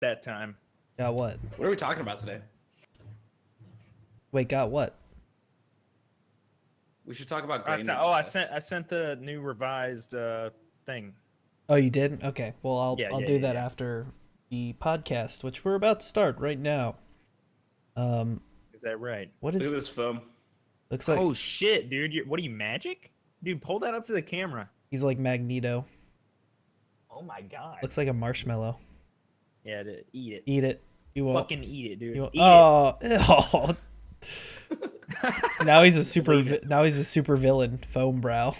That time. Got what? What are we talking about today? Wait, got what? We should talk about I grain. sent, I sent the new revised thing. Oh, you did? Okay. Well, I'll do that yeah. after the podcast, which we're about to start right now. Is that right? What Look is at this film. looks like? Oh shit, dude! What are you, magic? Dude, pull that up to the camera. He's like Magneto. Oh my god. Looks like a marshmallow. Yeah, eat it. Eat it. You won't. Fucking eat it, dude. You won't. Eat Oh. it. Now he's a super. Leave it. Now he's a super villain. Foam brow.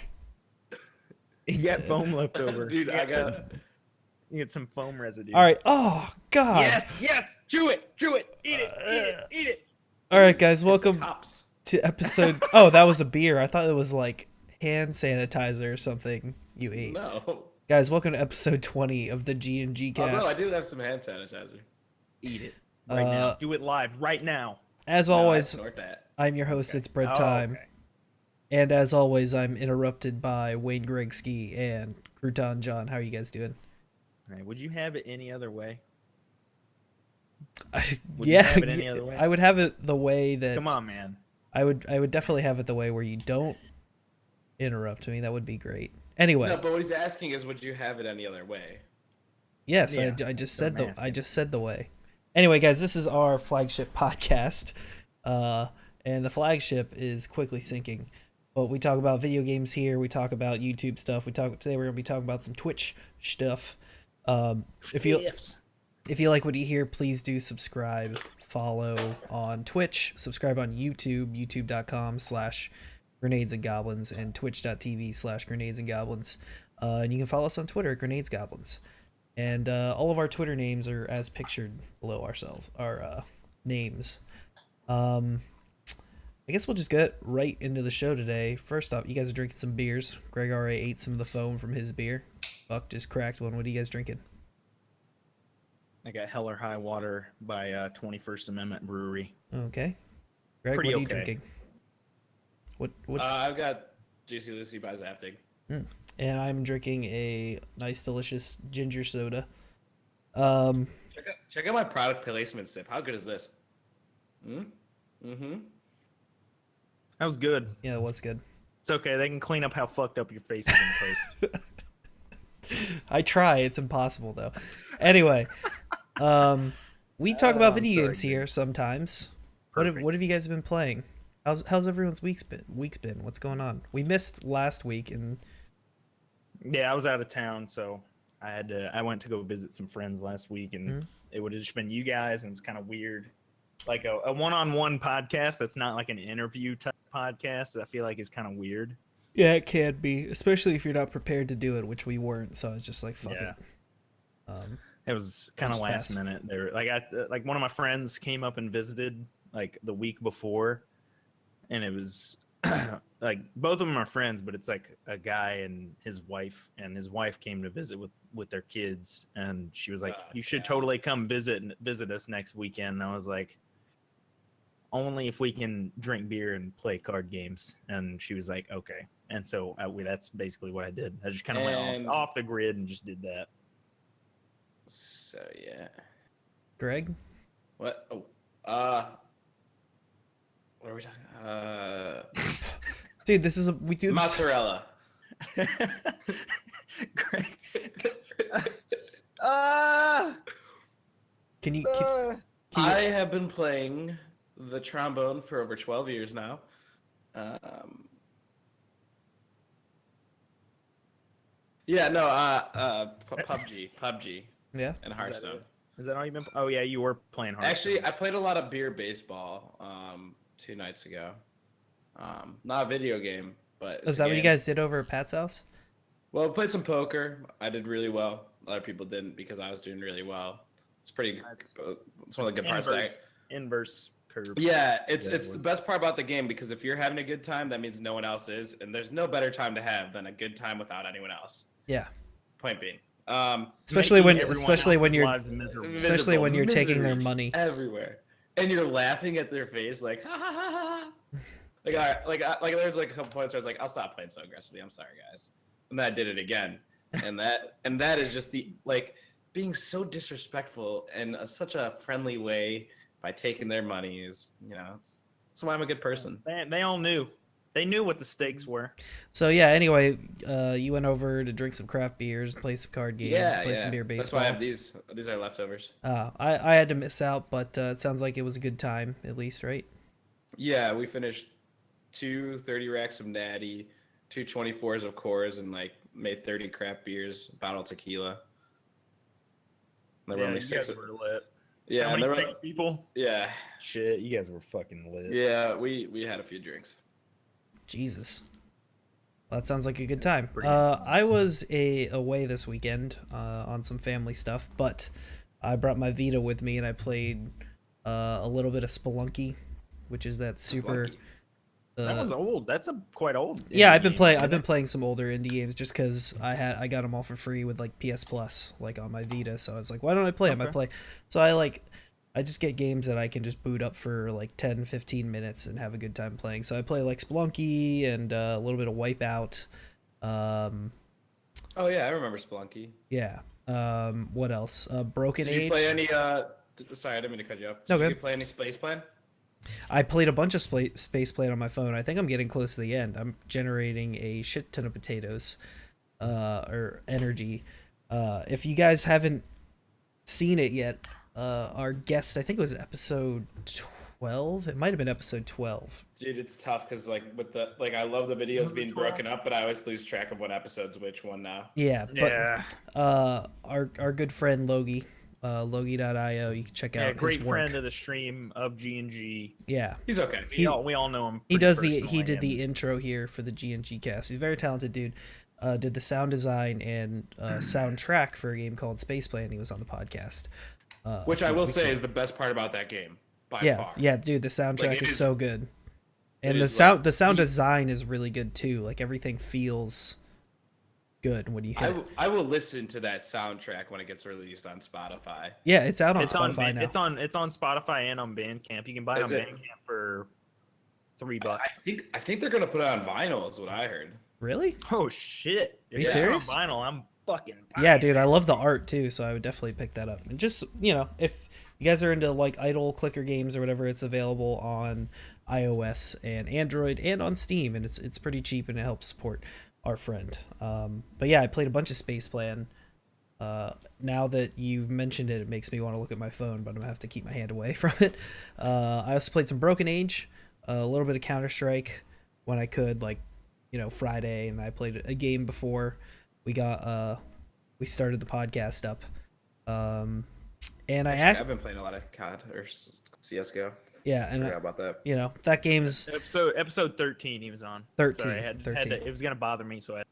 You got foam left over. Dude, You get some foam residue. All right. Oh God. Yes. Chew it. Eat it. All right, guys. Welcome Cops. to episode. Oh, that was a beer. I thought it was like hand sanitizer or something you ate. No. Guys, welcome to episode 20 of the G&G Oh, cast. no, I do have some hand sanitizer. Eat it. Right now. Do it live right now. As No, I always, snort that. I'm your host. Okay. It's bread Oh, time. okay. And as always, I'm interrupted by Wayne Gregsky and Crouton John. How are you guys doing? All right, would you have it any other way? Would you have it any other way? I would have it the way that Come on, man. I would definitely have it the way where you don't interrupt me. That would be great. Anyway, No, but what he's asking is, would you have it any other way? yes, Yeah, I just that's what said I'm I asking. just said the way. Anyway, guys, this is our flagship podcast, and the flagship is quickly sinking. But we talk about video games here. We talk about YouTube stuff. Today we're gonna be talking about some Twitch stuff. If you like what you hear, please do subscribe, follow on Twitch, subscribe on YouTube, youtube.com/grenades and goblins, and twitch.tv/grenades and goblins. And you can follow us on Twitter at Grenades Goblins. And all of our Twitter names are as pictured below our names. I guess we'll just get right into the show today. First off, you guys are drinking some beers. Greg already ate some of the foam from his beer. Buck just cracked one. What are you guys drinking? I got Hell or High Water by 21st Amendment Brewery. Okay. Greg, Pretty what are you okay. drinking? What? I've got Juicy Lucy by Zaftig. And I'm drinking a nice, delicious ginger soda. Check out my product placement sip. How good is this? Mm-hmm. That was good. Yeah, it was good. It's okay. They can clean up how fucked up your face is in post. I try. It's impossible though. Anyway, we talk about I'm video sorry, games dude. here sometimes. Perfect. What have you guys been playing? How's everyone's week's been? What's going on? We missed last week, and Yeah, I was out of town, so I went to go visit some friends last week, and it would have just been you guys, and it's kind of weird. Like a one-on-one podcast that's not like an interview type podcast, I feel like is kind of weird. yeah, it can be, especially if you're not prepared to do it, which we weren't. So it's just like fuck Yeah. it. It was kind of just last pass. minute. They were like one of my friends came up and visited like the week before, and it was like both of them are friends, but it's like a guy and his wife came to visit with their kids, and she was like, "You should totally come visit us next weekend." And I was like, "Only if we can drink beer and play card games." And she was like, "Okay." And so that's basically what I did. I just kind of went off the grid and just did that. So yeah. Greg, What? Oh. What are we talking? dude, we do this. Mozzarella. Greg. Can you? I have been playing the trombone for over 12 years now. Yeah, no, PUBG, Yeah. and Hearthstone. Is that all you've been? Oh yeah, you were playing Hearthstone. Actually, I played a lot of beer baseball 2 nights ago. Not a video game, but Is that what you guys did over at Pat's house? Well, I played some poker. I did really well. A lot of people didn't because I was doing really well. It's pretty. It's one of the good parts. Inverse curve. Yeah, it's the best part about the game because if you're having a good time, that means no one else is, and there's no better time to have than a good time without anyone else. Yeah. Point being. Especially when Making everyone especially when else's you're lives miserable. especially when you're taking their Misery money. everywhere, and you're laughing at their face like ha ha ha ha. Like there's like a couple points where I was like, I'll stop playing so aggressively. I'm sorry, guys, and then I did it again, and that is just the like being so disrespectful in such a friendly way by taking their money is, that's why I'm a good person. They all knew. They knew what the stakes were. So yeah. Anyway, you went over to drink some craft beers, play some card games, play some beer That's baseball. why I have these. These are leftovers. I had to miss out, but it sounds like it was a good time at least, right? Yeah, we finished 2 30 racks of Natty, 2 24s of Coors, and like made 30 craft beers, a bottle of tequila. There were Yeah, only you six. guys were lit. Yeah, How and many there were, six people? yeah, Shit, you guys were fucking lit. yeah. We had a few drinks. Jesus. Well, that sounds like a good time. Pretty I was away this weekend on some family stuff, but I brought my Vita with me and I played a little bit of Spelunky, which is that super. Spelunky. That one's old. That's quite old. Yeah, indie I've been game, playing. isn't I've been it? playing some older indie games just because I got them all for free with like PS Plus, like on my Vita. So I was like, why don't I play them? I Okay. play. So I just get games that I can just boot up for like 10, 15 minutes and have a good time playing. So I play like Spelunky and a little bit of Wipeout. Oh yeah, I remember Spelunky. Yeah. What else? Broken Did Age. you play any? Sorry, I didn't mean to cut you off. No, Did go you ahead. play any Space Plan? I played a bunch of Space Plane on my phone. I think I'm getting close to the end. I'm generating a shit ton of potatoes, or energy. If you guys haven't seen it yet, our guest, I think it was episode 12. It might have been episode 12. Dude, it's tough because I love the videos Was it being 12? broken up, but I always lose track of what episode's which one now. Yeah, but Yeah. our good friend Logie, Logie.io, you can check out Yeah, his great work. friend of the stream of G&G. Yeah. He's okay. We all know him. He pretty does he personally, did the and- intro here for the G&G cast. He's a very talented dude. Did the sound design and soundtrack for a game called Space Plan. He was on the podcast. Which a I few will weeks say ago. is the best part about that game by yeah, far. yeah, dude, the soundtrack it is is- so good, and it the is, sound like, the sound he- design is really good too. Like everything feels good when you hit it. I will listen to that soundtrack when it gets released on Spotify. Yeah, it's out on It's Spotify on now. it's on Spotify and on Bandcamp. You can buy it Is on it? Bandcamp for $3. I think they're gonna put it on vinyl. Is what I heard. Really? Oh shit! Are you If it's serious? On vinyl, I'm fucking. Yeah, buying dude, it. I love the art too, so I would definitely pick that up. And just, if you guys are into like idle clicker games or whatever, it's available on iOS and Android and on Steam, and it's pretty cheap and it helps support our friend. But yeah, I played a bunch of Space Plan. Now that you've mentioned it, it makes me want to look at my phone, but I'm gonna have to keep my hand away from it. I also played some Broken Age, a little bit of Counter-Strike when I could, like, Friday, and I played a game before we started the podcast up. And Actually, I've been playing a lot of COD or CS:GO. yeah, and Forgot about that. that game's Episode 13 he was on. 13, Sorry, I had 13. to, it was gonna bother me, so I.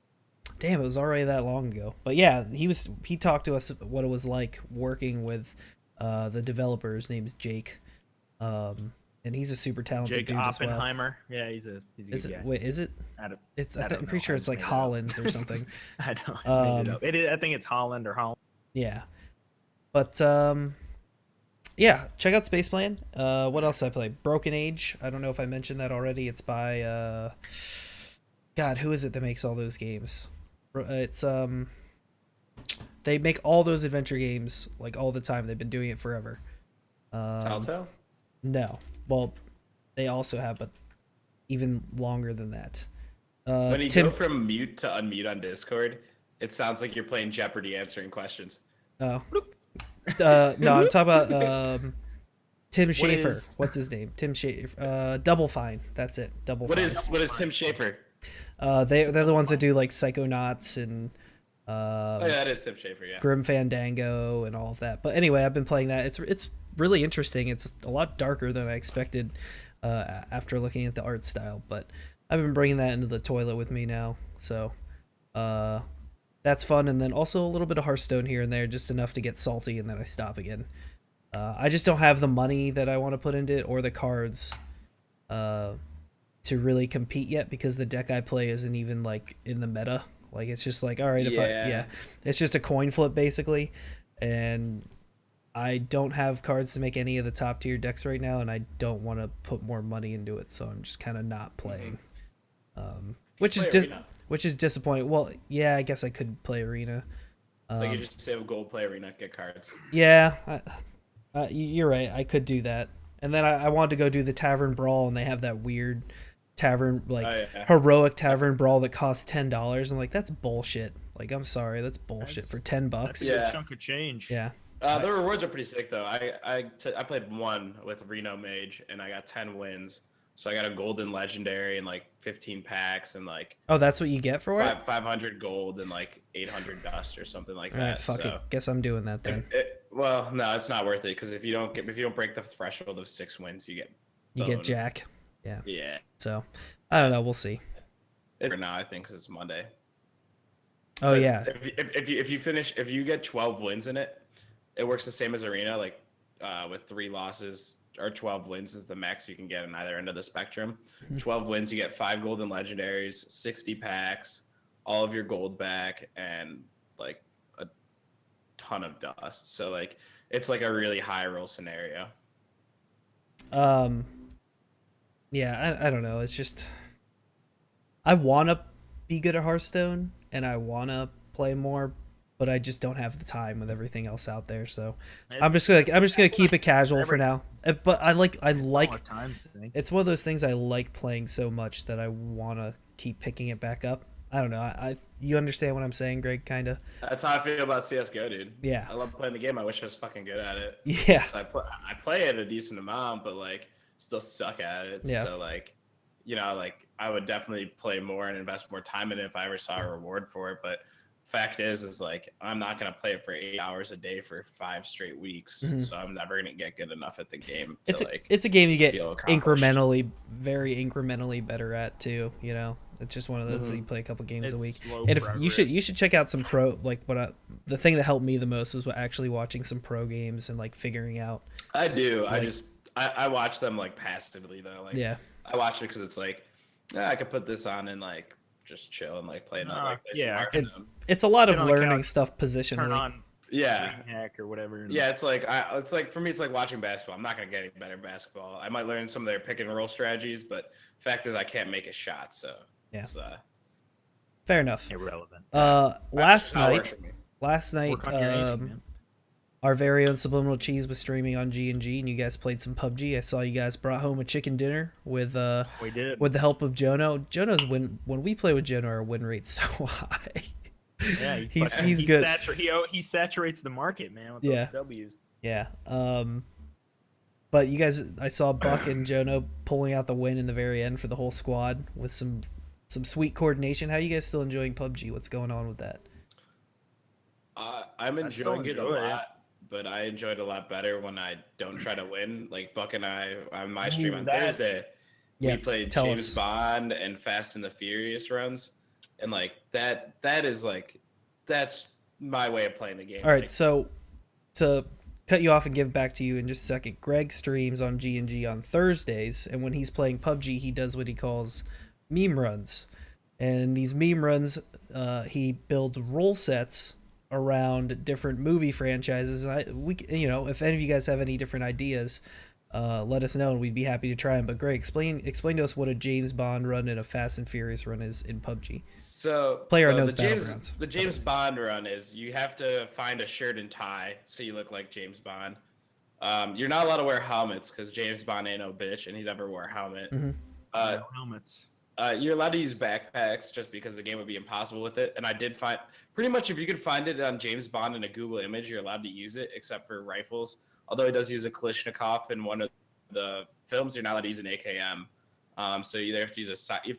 damn, it was already that long ago. But yeah, he talked to us what it was like working with the developer. His name's Jake, and he's a super talented Jake dude as well. Oppenheimer. Yeah, he's a good Is guy. it? Wait, is it? I don't- It's. I don't I'm pretty know. sure I it's just like made it up. Hollins or something. I don't. I made it up. I think it's Holland or Holland. Yeah, but yeah, check out Space Plan. What else did I play? Broken Age. I don't know if I mentioned that already. It's by God, who is it that makes all those games? It's they make all those adventure games like all the time. They've been doing it forever. Telltale. No, well, they also have, but even longer than that. When you Tim. go from mute to unmute on Discord, it sounds like you're playing Jeopardy answering questions. Oh. No, I'm talking about Tim What Schafer. is- What's his name? Tim Schafer. Double Fine. That's it. Double What Fine. is Tim Schafer? They're the ones that do like Psychonauts and Oh yeah, that is Tim Schafer. Yeah. Grim Fandango and all of that. But anyway, I've been playing that. It's really interesting. It's a lot darker than I expected after looking at the art style. But I've been bringing that into the toilet with me now, so that's fun. And then also a little bit of Hearthstone here and there, just enough to get salty, and then I stop again. I just don't have the money that I want to put into it or the cards to really compete yet, because the deck I play isn't even like in the meta. Like, it's just like, all right, Yeah. it's just a coin flip basically, and I don't have cards to make any of the top tier decks right now, and I don't want to put more money into it, so I'm just kind of not playing. Which is Play Arena. which is disappointing. Well, yeah, I guess I could play Arena, Like you just save a gold play arena, get cards. Yeah, you're right. I could do that. And then I wanted to go do the Tavern Brawl, and they have that weird tavern, like, Oh, yeah. heroic Tavern Brawl that costs $10. I'm like, that's bullshit. Like, I'm sorry, that's bullshit That's- for $10. That's Yeah. a chunk of change. Yeah. The rewards are pretty sick though. I played one with Reno Mage and I got 10 wins. So I got a golden legendary and like 15 packs and like Oh, that's what you get for it? 500 gold and like 800 dust or something like All that. right, fuck so, it. Guess I'm doing that then. well, no, it's not worth it because if you don't break the threshold of 6 wins, you get You get boned. Jack. Yeah. Yeah. So, I don't know. We'll see. For now, I think because it's Monday. Oh, But yeah. if you get 12 wins in it, it works the same as Arena, like with 3 losses or 12 wins is the max you can get on either end of the spectrum. 12 wins, you get 5 golden legendaries, 60 packs, all of your gold back, and like a ton of dust. So like it's like a really high roll scenario. Yeah, I don't know. It's just I want to be good at Hearthstone and I want to play more, but I just don't have the time with everything else out there. So I'm just gonna keep it casual for now. But I like Time sink. it's one of those things I like playing so much that I want to keep picking it back up. I don't know. I you understand what I'm saying, Greg? Kind of. That's how I feel about CS:GO, dude. Yeah. I love playing the game. I wish I was fucking good at it. Yeah. So I play it a decent amount, but like still suck at it. Yeah. So like, you know, like I would definitely play more and invest more time in it if I ever saw a reward for it. But fact is like I'm not gonna play it for 8 hours a day for 5 straight weeks. Mhm. So I'm never gonna get good enough at the game to It's a game you get feel accomplished. very incrementally better at too. You know, it's just one of those that you play a couple games a It's week. slow And if you progress. should check out some pro the thing that helped me the most was actually watching some pro games and like figuring out. I do. Like- I watch them like passively though. Like Yeah. I watch it because it's like I could put this on and like just chill and like play another like play some yeah, Hearthstone. It's a lot Sit of on the learning couch, stuff Turn positionally. on Yeah. hack or whatever. and- Yeah, it's like for me, it's like watching basketball. I'm not gonna get any better at basketball. I might learn some of their pick and roll strategies, but fact is, I can't make a shot. So Yeah. it's, Fair enough. irrelevant. Last not night, working me. Work on your aiming, man. our very own Subliminal Cheese was streaming on G&G, and you guys played some PUBG. I saw you guys brought home a chicken dinner with We did. with the help of Jono. Jono's when we play with Jono, our win rate's so high. Yeah, he's good. He saturates the market, man. With Yeah. those W's. Yeah. But you guys, I saw Buck and Jono pulling out the win in the very end for the whole squad with some sweet coordination. How are you guys still enjoying PUBG? What's going on with that? I'm I still enjoying it a enjoy it. lot, but I enjoy it a lot better when I don't try to win. Like Buck and I on my stream Ooh, on that's- Thursday, Yes, we played tell James us. Bond and Fast and the Furious runs, and like that is like that's my way of playing the game. All right, Like, so to cut you off and give back to you in just a second, Greg streams on G&G on Thursdays, and when he's playing PUBG, he does what he calls meme runs. And these meme runs, he builds rule sets around different movie franchises. And if any of you guys have any different ideas, let us know, and we'd be happy to try them. But Greg, explain to us what a James Bond run and a Fast and Furious run is in PUBG. So Player the knows James Battlegrounds. the James Bond run is you have to find a shirt and tie so you look like James Bond. You're not allowed to wear helmets because James Bond ain't no bitch and he never wore a helmet. Mhm. Uh, No helmets. You're allowed to use backpacks just because the game would be impossible with it. And I did find pretty much if you could find it on James Bond in a Google image, you're allowed to use it except for rifles. Although he does use a Kalashnikov in one of the films, you're not allowed to use an AKM. So you have to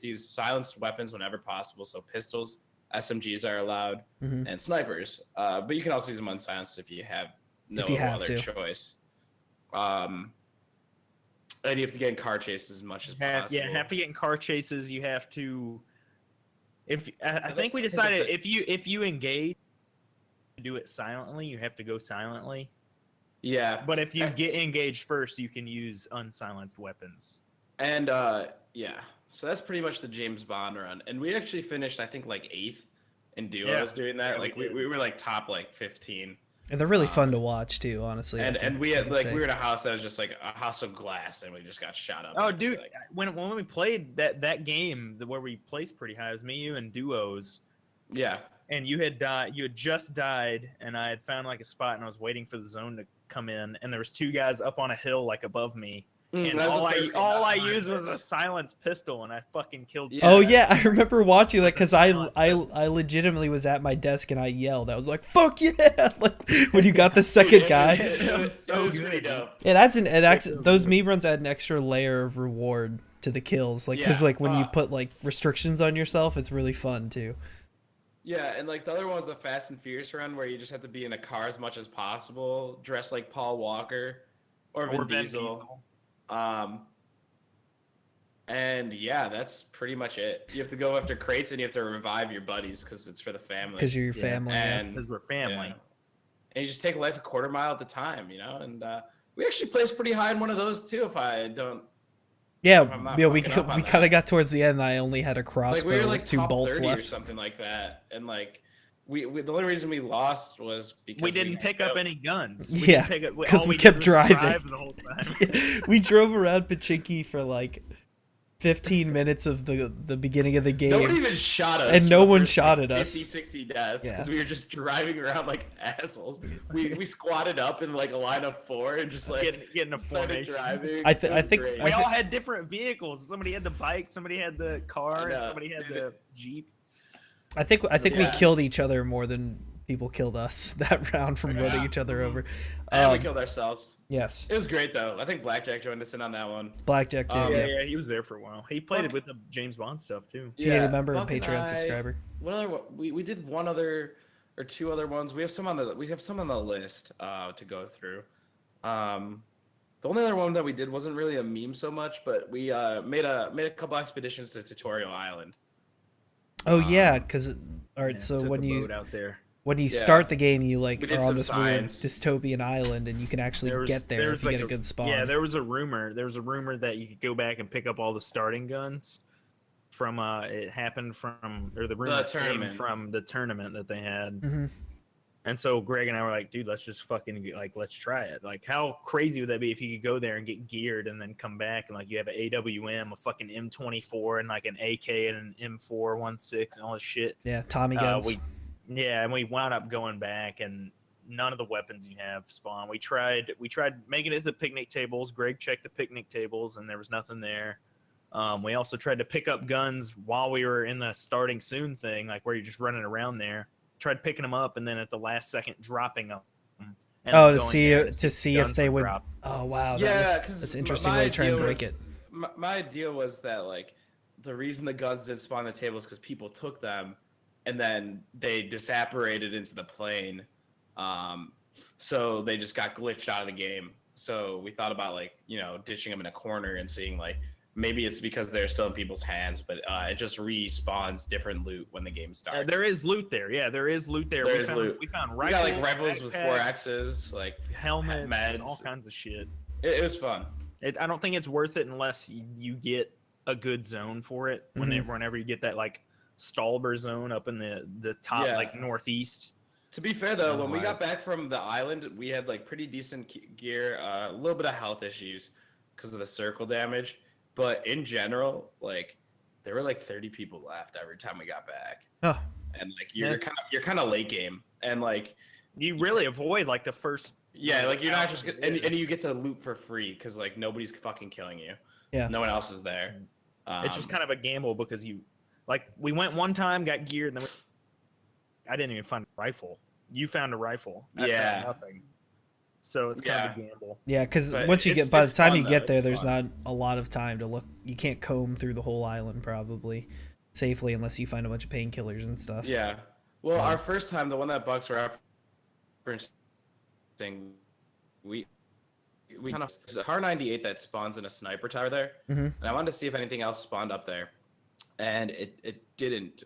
use silenced weapons whenever possible. So pistols, SMGs are allowed, Mhm. and snipers. But you can also use them unsilenced if you have no If you have other to. choice. And you have to get in car chases as much as possible. Have to get in car chases. You have to. If I think we think decided that's if you engage, do it silently. You have to go silently. Yeah, But if you get engaged first, you can use unsilenced weapons. and yeah, so that's pretty much the James Bond run. And we actually finished, I think, like 8th in duos doing that. Yeah, Like we did. we were like top like 15. And they're really fun to watch too, honestly. And we had like we were in a house that was just like a house of glass, and we just got shot up. Oh, And, dude! like, When we played that game where we placed pretty high, it was me, you, and duos. yeah, and you had died. You had just died, and I had found like a spot, and I was waiting for the zone to come in, and there was 2 guys up on a hill like above me, and all I used was a silenced pistol, and I fucking killed. Yeah. Oh yeah, I remember watching that because I legitimately was at my desk and I yelled. I was like, "Fuck yeah!" Like when you got the second guy. It was pretty dope. Those meme runs add an extra layer of reward to the kills, like because like when you put like restrictions on yourself, it's really fun too. Yeah, and like the other one was the Fast and Furious run where you just have to be in a car as much as possible, dressed like Paul Walker or Vin Diesel. And yeah, that's pretty much it. You have to go after crates and you have to revive your buddies because it's for the family. Because you're your family. And because we're family. Yeah. And you just take life a quarter mile at the time, you know. And we actually placed pretty high in one of those too. If I don't. Yeah, we kind of got towards the end. And I only had a crossbow we were like with 2 top bolts 30 left or something like that, and like. We the only reason we lost was because we didn't pick up any guns. Yeah, because we kept driving. The whole time. We drove around Pachinki for like 15 minutes of the beginning of the game. Nobody even shot us. And no one shot at us. 50, 60 deaths because we were just driving around like assholes. We squatted up in like a line of 4 and just like getting a formation. Driving. I think we all had different vehicles. Somebody had the bike, somebody had the car, and somebody had the Jeep. I think we killed each other more than people killed us that round from running each other over. And we killed ourselves. Yes. It was great though. I think Blackjack joined us in on that one. Blackjack did. Yeah, he was there for a while. He played it with the James Bond stuff too. Yeah, member and Patreon subscriber. What other? We did one other or 2 other ones. We have some on the list to go through. The only other one that we did wasn't really a meme so much, but we made a couple expeditions to Tutorial Island. Oh yeah, because so when you out there. When you start the game, you like we are on this weird dystopian island, and you can actually get there if you get a good spawn. Yeah, there was a rumor. There was a rumor that you could go back and pick up all the starting guns from. It happened from, or the rumor came from the tournament that they had. Mm-hmm. And so Greg and I were like, dude, let's just fucking let's try it. Like, how crazy would that be if you could go there and get geared and then come back and like you have an AWM, a fucking M24, and like an AK and an M416 and all this shit. Yeah, Tommy guns. And we wound up going back, and none of the weapons you have spawn. We tried making it to the picnic tables. Greg checked the picnic tables, and there was nothing there. We also tried to pick up guns while we were in the starting soon thing, like where you're just running around there. Tried picking them up, and then at the last second dropping them. To see if they would. Drop. Oh wow! Yeah, because that's an interesting way to try and break it. My idea was that like the reason the guns didn't spawn on the table is because people took them, and then they disapparated into the plane, so they just got glitched out of the game. So we thought about ditching them in a corner and seeing like. Maybe it's because they're still in people's hands, but it just respawns different loot when the game starts. There is loot there. Yeah, there is loot there. We found rifles. We got like rifles with 4Xs, like helmets, meds. all kinds of shit. It was fun. I don't think it's worth it unless you get a good zone for it. Whenever you get that like Stalber zone up in the top like northeast. To be fair though, when we got back from the island, we had like pretty decent gear, a little bit of health issues because of the circle damage. But in general, like there were like 30 people left every time we got back. Oh. And like you're kind of late game, and like you really avoid like the first. Yeah, like you're not just and you get to loot for free because like nobody's fucking killing you. Yeah. No one else is there. It's just kind of a gamble because we went one time, got geared, and then I didn't even find a rifle. You found a rifle. I found nothing. So it's kind of a gamble. Yeah, because once you get, by the time you get there, there's not a lot of time to look. You can't comb through the whole island probably safely unless you find a bunch of painkillers and stuff. Yeah. Well, our first time, the one that Bucks were referencing, we kind of a car 98 that spawns in a sniper tower there, and I wanted to see if anything else spawned up there, and it didn't.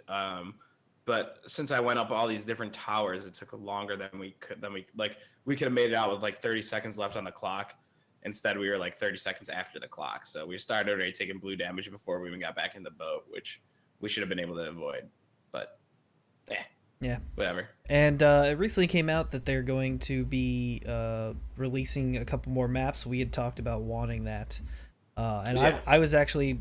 But since I went up all these different towers, it took longer than we could have made it out with like 30 seconds left on the clock. Instead, we were like 30 seconds after the clock. So we started already taking blue damage before we even got back in the boat, which we should have been able to avoid. But yeah, whatever. And it recently came out that they're going to be releasing a couple more maps. We had talked about wanting that. I was actually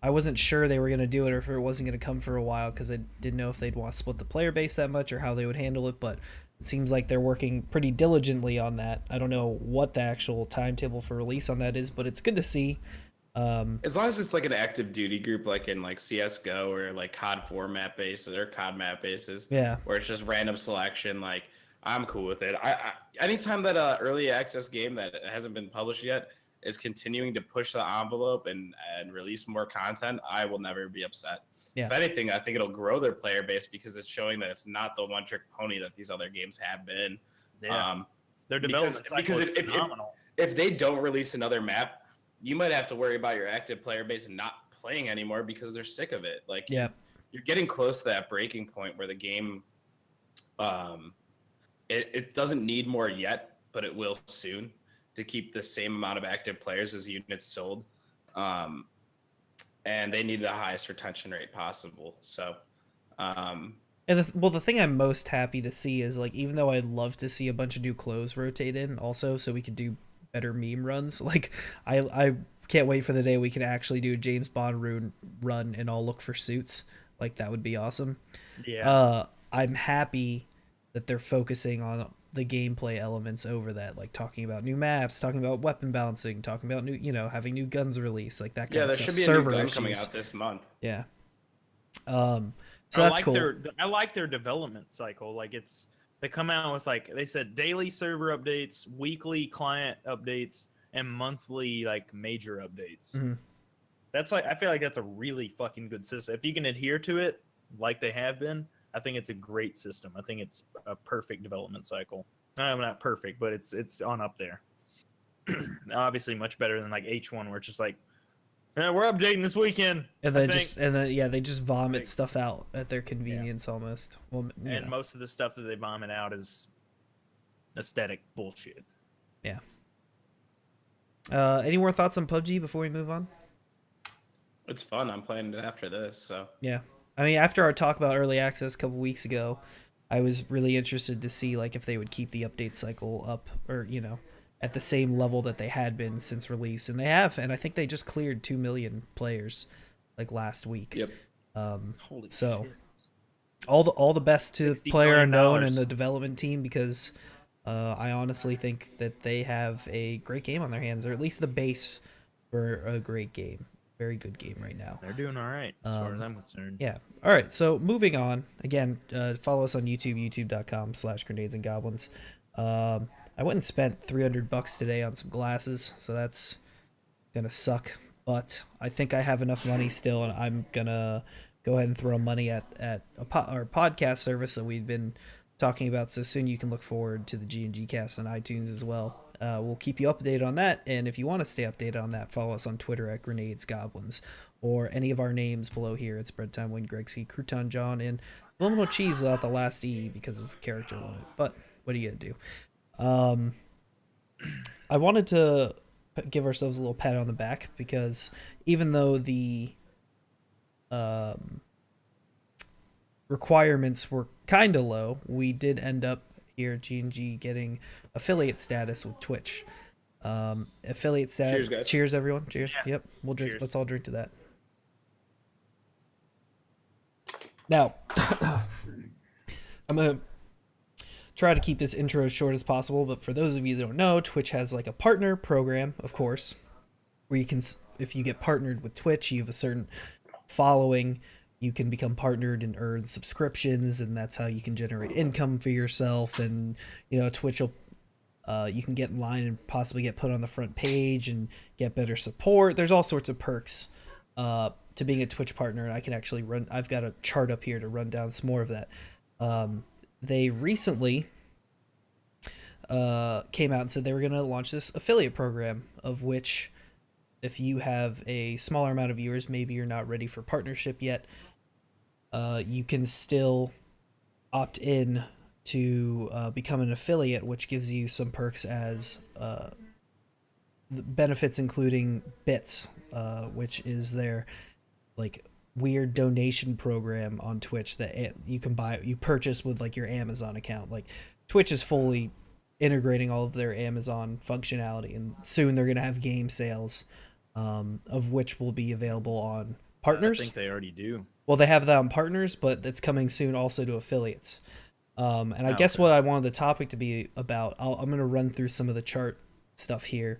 I wasn't sure they were going to do it or if it wasn't going to come for a while because I didn't know if they'd want to split the player base that much or how they would handle it, but it seems like they're working pretty diligently on that. I don't know what the actual timetable for release on that is, but it's good to see. As long as it's like an active duty group, like in like CS:GO or like COD 4 map bases or COD map bases, Yeah. where it's just random selection, like I'm cool with it. I anytime that a early access game that hasn't been published yet is continuing to push the envelope and release more content, I will never be upset. Yeah. If anything, I think it'll grow their player base because it's showing that it's not the one trick pony that these other games have been. Yeah. Their development cycle is phenomenal. If they don't release another map, you might have to worry about your active player base not playing anymore because they're sick of it. Like, Yeah. you're getting close to that breaking point where the game, it doesn't need more yet, but it will soon to keep the same amount of active players as units sold. And they need the highest retention rate possible. So, And the thing I'm most happy to see is, like, even though I'd love to see a bunch of new clothes rotate in also so we could do better meme runs, like I can't wait for the day we can actually do a James Bond run and all look for suits. Like, that would be awesome. Yeah. I'm happy that they're focusing on the gameplay elements over that, like talking about new maps, talking about weapon balancing, talking about new, having new guns released, like that kind of stuff. Yeah, there should be a Server new gun issues coming out this month. Yeah. So that's cool. I like their development cycle. Like, they come out with, like they said, daily server updates, weekly client updates, and monthly like major updates. Mm-hmm. That's like, I feel like that's a really fucking good system. If you can adhere to it like they have been, I think it's a great system. I think it's a perfect development cycle. Not perfect, but it's on up there. Obviously much better than like H1 where it's just like, we're updating this weekend. And then they just vomit stuff out at their convenience almost. Well, and most of the stuff that they vomit out is aesthetic bullshit. Yeah. Any more thoughts on PUBG before we move on? It's fun. I'm playing it after this, so. Yeah. I mean, after our talk about early access a couple weeks ago, I was really interested to see like if they would keep the update cycle up or, at the same level that they had been since release, and they have, and I think they just cleared 2 million players like last week. Yep. Holy so shit. all the best to $60 Player million. Unknown and the development team, because I honestly think that they have a great game on their hands, or at least the base for a great game. Very good game right now. They're doing all right as far as I'm concerned. Yeah. All right. So moving on. Again, follow us on YouTube, youtube.com/grenades and goblins. I went and spent $300 today on some glasses, so that's gonna suck. But I think I have enough money still, and I'm gonna go ahead and throw money at our podcast service that we've been talking about. So soon you can look forward to the G&G cast on iTunes as well. We'll keep you updated on that, and if you want to stay updated on that, follow us on Twitter at Grenades Goblins, or any of our names below here. It's Bread Time, Win, Gregsky, Crouton John, and Liminal Cheese without the last E because of character limit. But what are you gonna do? I wanted to give ourselves a little pat on the back because even though the requirements were kind of low, we did end up here at G&G getting affiliate status with Twitch. Affiliate status. Cheers, guys. Cheers, everyone. Cheers. Yeah. Yep. We'll drink. Cheers. Let's all drink to that. Now, I'm gonna try to keep this intro as short as possible, but for those of you that don't know, Twitch has like a partner program, of course, where you can, if you get partnered with Twitch, you have a certain following, you can become partnered and earn subscriptions, and that's how you can generate income for yourself. And Twitch will you can get in line and possibly get put on the front page and get better support. There's all sorts of perks to being a Twitch partner, and I can actually I've got a chart up here to run down some more of that. They recently came out and said they were going to launch this affiliate program, of which if you have a smaller amount of viewers, maybe you're not ready for partnership yet, you can still opt in to become an affiliate, which gives you some perks as benefits, including bits, which is their like weird donation program on Twitch that you can purchase with like your Amazon account. Like, Twitch is fully integrating all of their Amazon functionality, and soon they're going to have game sales, of which will be available on partners. I think they already do. Well, they have that on partners, but it's coming soon also to affiliates. And I guess Okay. what I wanted the topic to be about, I'm going to run through some of the chart stuff here.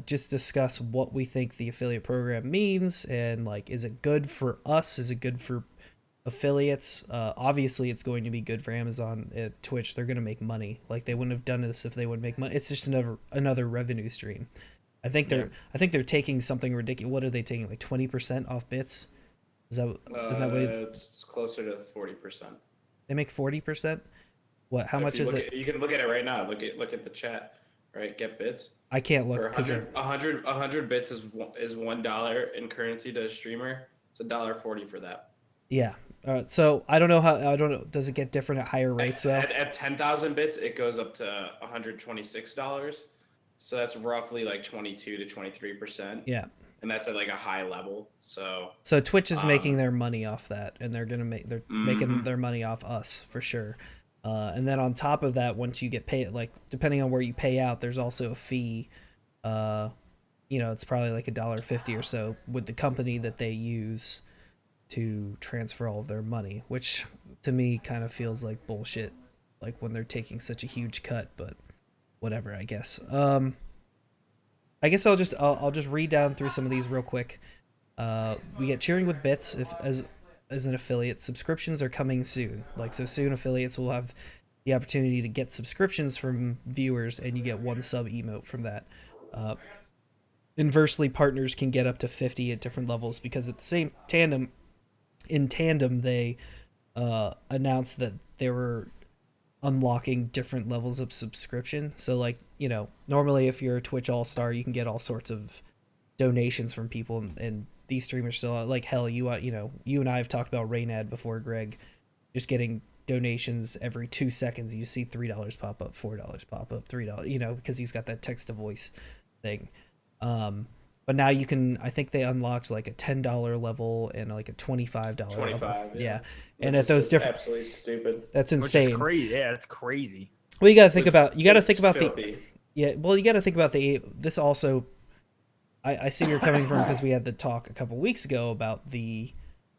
Just discuss what we think the affiliate program means, and like, is it good for us? Is it good for affiliates? Obviously, it's going to be good for Amazon at Twitch. They're going to make money. Like, they wouldn't have done this if they wouldn't make money. It's just another revenue stream. I think they're taking something ridiculous. What are they taking? Like 20% off bits? Is that way? It's closer to 40%. They make 40%. What? How much is it? You can look at it right now. Look at the chat. Right, get bits. I can't look For because 100 bits is $1 in currency to a streamer. It's $1.40 for that. yeah. So I don't know how. I don't know. Does it get different at higher rates though? At 10,000 bits, it goes up to $126. So that's roughly like 22 to 23%. Yeah. And that's at like a high level. So Twitch is making their money off that, and they're making their money off us for sure. And then on top of that, once you get paid, like depending on where you pay out, there's also a fee. It's probably like $1.50 or so with the company that they use to transfer all of their money, which to me kind of feels like bullshit, like when they're taking such a huge cut, but whatever, I guess. I guess I'll just read down through some of these real quick. We get cheering with bits as an affiliate. Subscriptions are coming soon. Like, so soon affiliates will have the opportunity to get subscriptions from viewers, and you get one sub emote from that. Inversely, partners can get up to 50 at different levels, because at the same tandem, they announced that they were unlocking different levels of subscription. So like, normally if you're a Twitch All-Star, you can get all sorts of donations from people, and these streamers still, like, hell, you and I have talked about Rainad before, Greg, just getting donations every 2 seconds. You see $3 pop up, $4 pop up, $3, because he's got that text to voice thing. But now you can, I think they unlocked like a $10 level and like a $25 level. Yeah. And at those different, absolutely stupid. That's insane. Which is crazy. Yeah, it's crazy. Well, you got to think about filthy. this also, I see where you're coming from, because we had the talk a couple weeks ago about the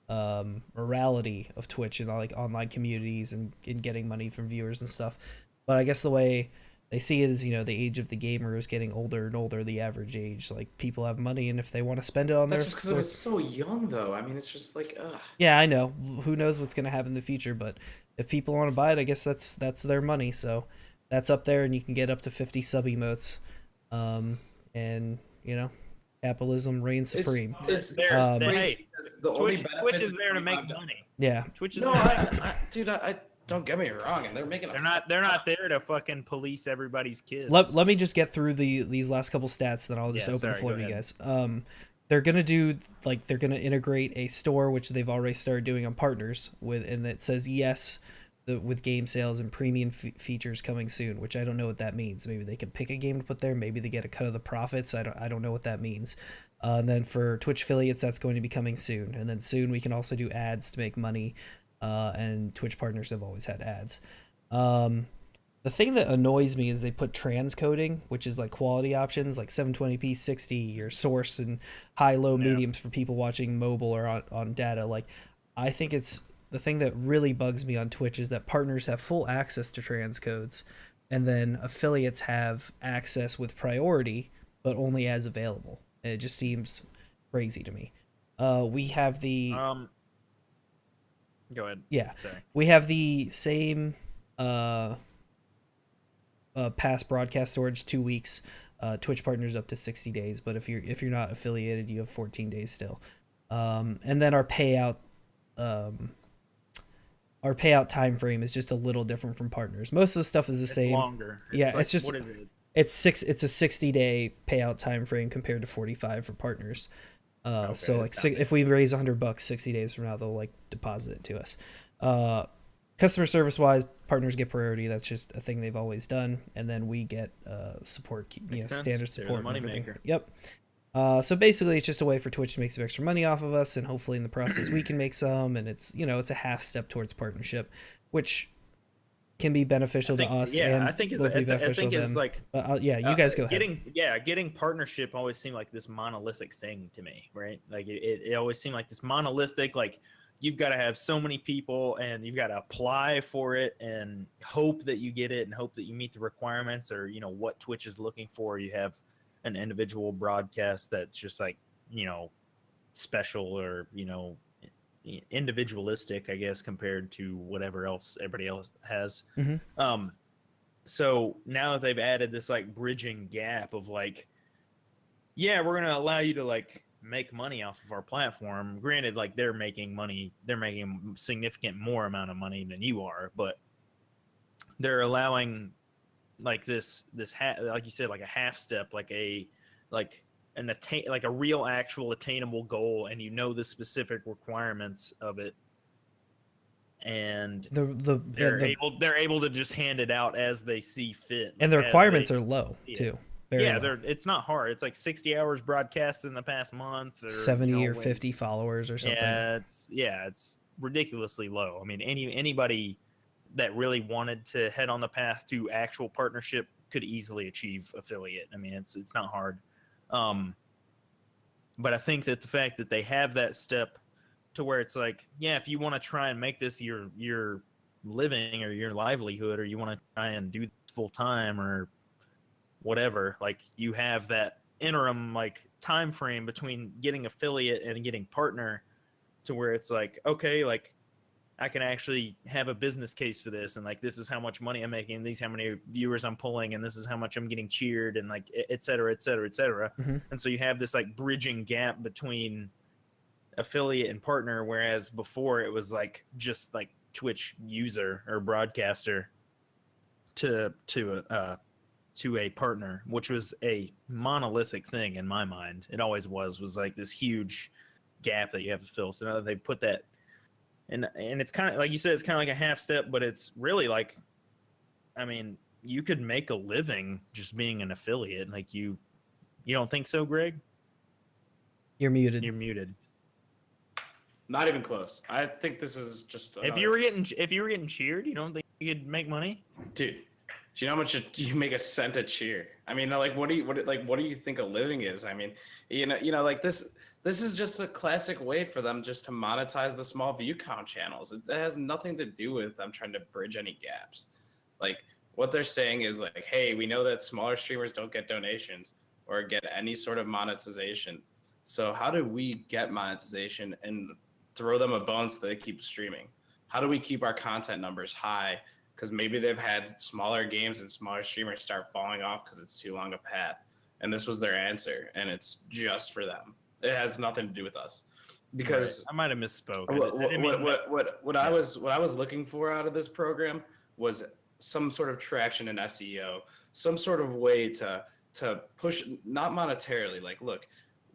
morality of Twitch and like online communities and getting money from viewers and stuff. But I guess the way they see it is, the age of the gamer is getting older and older, the average age. Like, people have money, and if they want to spend it on That's just because it was so young, though. I mean, it's just like, ugh. Yeah, I know. Who knows what's going to happen in the future, but if people want to buy it, I guess that's their money. So that's up there, and you can get up to 50 sub emotes. And, capitalism reigns supreme. It's there. Hey, Twitch is there to make money. Yeah. Twitch is No, there. dude, I don't get me wrong, and they're making. They're not there to fucking police everybody's kids. Let me just get through these last couple stats, then I'll just open the floor to you guys. They're gonna integrate a store, which they've already started doing on partners with, and it says yes, with game sales and premium features coming soon, which I don't know what that means. Maybe they can pick a game to put there. Maybe they get a cut of the profits. I don't know what that means. And then for Twitch affiliates, that's going to be coming soon. And then soon we can also do ads to make money. And Twitch partners have always had ads. The thing that annoys me is they put transcoding, which is like quality options, like 720p 60, your source, and high, low, mediums for people watching mobile or on data. Like, I think it's the thing that really bugs me on Twitch is that partners have full access to transcodes, and then affiliates have access with priority, but only as available. It just seems crazy to me. We have the Go ahead. Yeah. Sorry. We have the same past broadcast storage, 2 weeks. Twitch partners up to 60 days, but if you're not affiliated, you have 14 days still. And then our payout time frame is just a little different from partners. Most of the stuff is the same. Longer. It's just what is it? It's a 60-day payout time frame compared to 45 for partners. So like if we raise $100, 60 days from now, they'll like deposit it to us. Customer service wise, partners get priority. That's just a thing they've always done. And then we get support, standard support. Money maker. Yep. So basically it's just a way for Twitch to make some extra money off of us, and hopefully in the process we can make some, and it's, it's a half step towards partnership, which can be beneficial to us, and I think is will be I beneficial think to is them. like Yeah, you guys go ahead. getting partnership always seemed like this monolithic thing to me, right? Like it always seemed like this monolithic, like you've got to have so many people and you've got to apply for it and hope that you get it and hope that you meet the requirements, or what Twitch is looking for. You have an individual broadcast that's just like special, or individualistic, I guess, compared to whatever else everybody else has. Mm-hmm. So now that they've added this like bridging gap of like, yeah, we're gonna allow you to like make money off of our platform. Granted, like they're making significant more amount of money than you are, but they're allowing like this like you said, like a half step, like a real actual attainable goal, and the specific requirements of it, and they're able to just hand it out as they see fit, and the requirements are low too. It's not hard. It's like 60 hours broadcast in the past month, or 70 or 50 followers or something. It's ridiculously low. I mean, anybody that really wanted to head on the path to actual partnership could easily achieve affiliate. I mean, it's not hard. But I think that the fact that they have that step to where it's like, yeah, if you want to try and make this your living or your livelihood, or you want to try and do this full time or whatever, like you have that interim like time frame between getting affiliate and getting partner, to where it's like, okay, like I can actually have a business case for this, and like this is how much money I'm making, and these how many viewers I'm pulling, and this is how much I'm getting cheered, and like et cetera, et cetera, et cetera. Mm-hmm. And so you have this like bridging gap between affiliate and partner, whereas before it was like just like Twitch user or broadcaster to a partner, which was a monolithic thing in my mind. It always was like this huge gap that you have to fill. So now that they put that, and it's kind of like you said, it's kind of like a half step, but it's really like, I mean, you could make a living just being an affiliate. Like you don't think so, Greg? You're muted. You're muted. Not even close. I think this is just if you were getting cheered, you don't think you could make money, dude? Do you know how much you make a cent a cheer? I mean, like, what do you think a living is? I mean, like this is just a classic way for them just to monetize the small view count channels. It has nothing to do with them trying to bridge any gaps. Like what they're saying is like, hey, we know that smaller streamers don't get donations or get any sort of monetization. So how do we get monetization and throw them a bone so they keep streaming? How do we keep our content numbers high? Because maybe they've had smaller games and smaller streamers start falling off because it's too long a path. And this was their answer, and it's just for them. It has nothing to do with us. Because right. I might have misspoke. What I was looking for out of this program was some sort of traction in SEO, some sort of way to push, not monetarily. Like, look,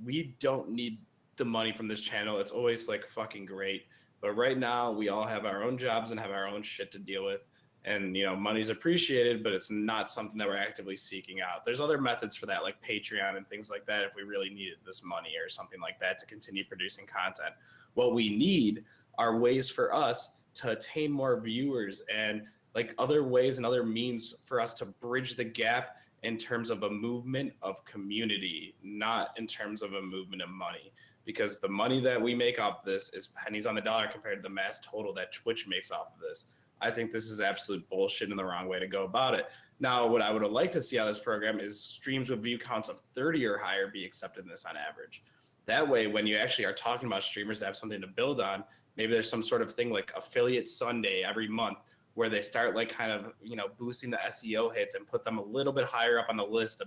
we don't need the money from this channel. It's always like fucking great. But right now we all have our own jobs and have our own shit to deal with. And, money's appreciated, but it's not something that we're actively seeking out. There's other methods for that, like Patreon and things like that, if we really needed this money or something like that to continue producing content. What we need are ways for us to attain more viewers, and like other ways and other means for us to bridge the gap in terms of a movement of community, not in terms of a movement of money. Because the money that we make off this is pennies on the dollar compared to the mass total that Twitch makes off of this. I think this is absolute bullshit and the wrong way to go about it. Now, what I would have liked to see out of this program is streams with view counts of 30 or higher be accepted in this on average. That way, when you actually are talking about streamers that have something to build on, maybe there's some sort of thing like Affiliate Sunday every month where they start like kind of, boosting the SEO hits and put them a little bit higher up on the list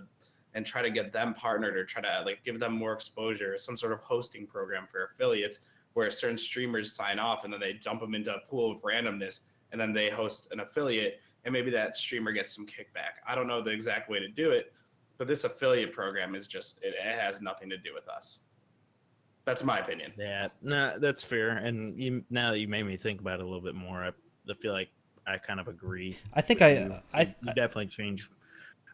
and try to get them partnered or try to like give them more exposure, some sort of hosting program for affiliates where certain streamers sign off and then they dump them into a pool of randomness and then they host an affiliate and maybe that streamer gets some kickback. I don't know the exact way to do it, but this affiliate program is just, it has nothing to do with us. That's my opinion. Yeah, no, that's fair. And now that you made me think about it a little bit more, I feel like I kind of agree. I think you definitely changed.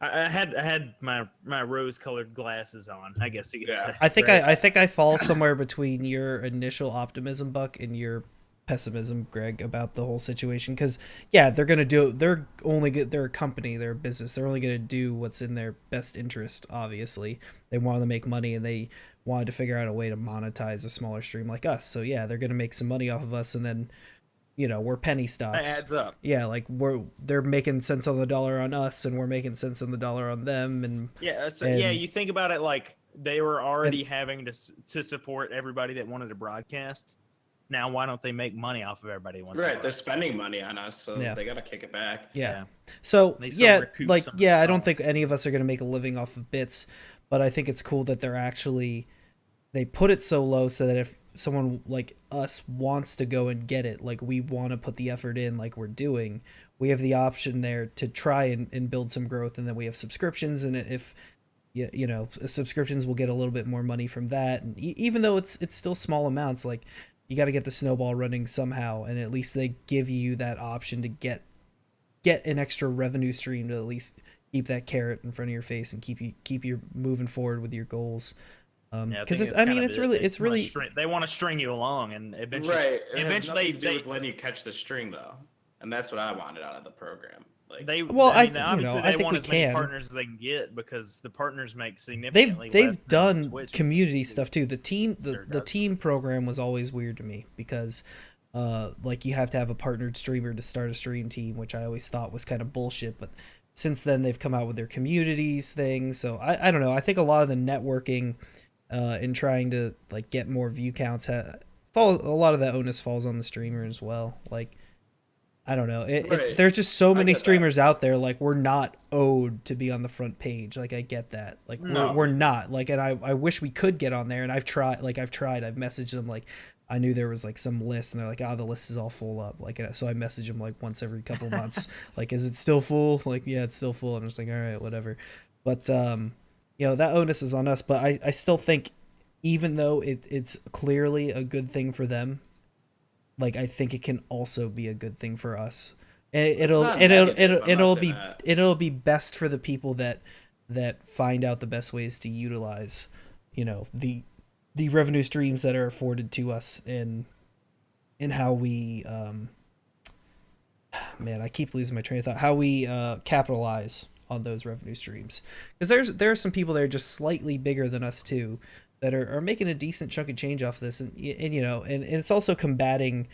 I had my rose-colored glasses on, I guess you could say. I think I fall somewhere between your initial optimism, Buck, and your pessimism, Greg, about the whole situation, because yeah, they're a company, they're a business, they're only gonna do what's in their best interest. Obviously, they want to make money, and they wanted to figure out a way to monetize a smaller stream like us. So yeah, they're gonna make some money off of us, and then we're penny That stocks. adds up. Yeah, like they're making cents on the dollar on us, and we're making cents on the dollar on them, and Yeah. So and, yeah, you think about it like they were already having to support everybody that wanted to broadcast. Now, why don't they make money off of everybody once? Right, they're spending money on us, so Yeah. they gotta kick it back. Yeah. So They still yeah, recoup like some of the I don't think costs. any of us are gonna make a living off of bits, but I think it's cool that they put it so low so that if someone like us wants to go and get it, like we want to put the effort in, like we're doing, we have the option there to try and build some growth, and then we have subscriptions, and if subscriptions will get a little bit more money from that, and even though it's still small amounts, like you got to get the snowball running somehow, and at least they give you that option to get an extra revenue stream to at least keep that carrot in front of your face and keep you moving forward with your goals. Yeah, Because think it's really they want to string you along, and eventually, Right. It has eventually nothing to do with letting you catch the string, though, and that's what I wanted out of the program. Like, obviously I they think want we as many can. partners as they can get because the partners make significantly they've less than done Twitch. community stuff too. The Sure the does. team program was always weird to me because like you have to have a partnered streamer to start a stream team, which I always thought was kind of bullshit, but since then they've come out with their communities thing. So I don't know. I think a lot of the networking in trying to like get more view counts a lot of that onus falls on the streamer as well. Like I don't know. It's there's just so many streamers out there. Like we're not owed to be on the front page. Like I get that. Like No. we're not. Like, and I wish we could get on there. And I've tried. I've messaged them. Like I knew there was like some list, and they're like, the list is all full up. Like so I message them like once every couple months. Like, is it still full? Like, yeah, it's still full. I'm just like, all right, whatever. But that onus is on us. But I still think, even though it's clearly a good thing for them, like I think it can also be a good thing for us. And it'll be best for the people that find out the best ways to utilize, the revenue streams that are afforded to us in how we man, I keep losing my train of thought. How we capitalize on those revenue streams, because there are some people that are just slightly bigger than us too, that are making a decent chunk of change off this, and it's also combating,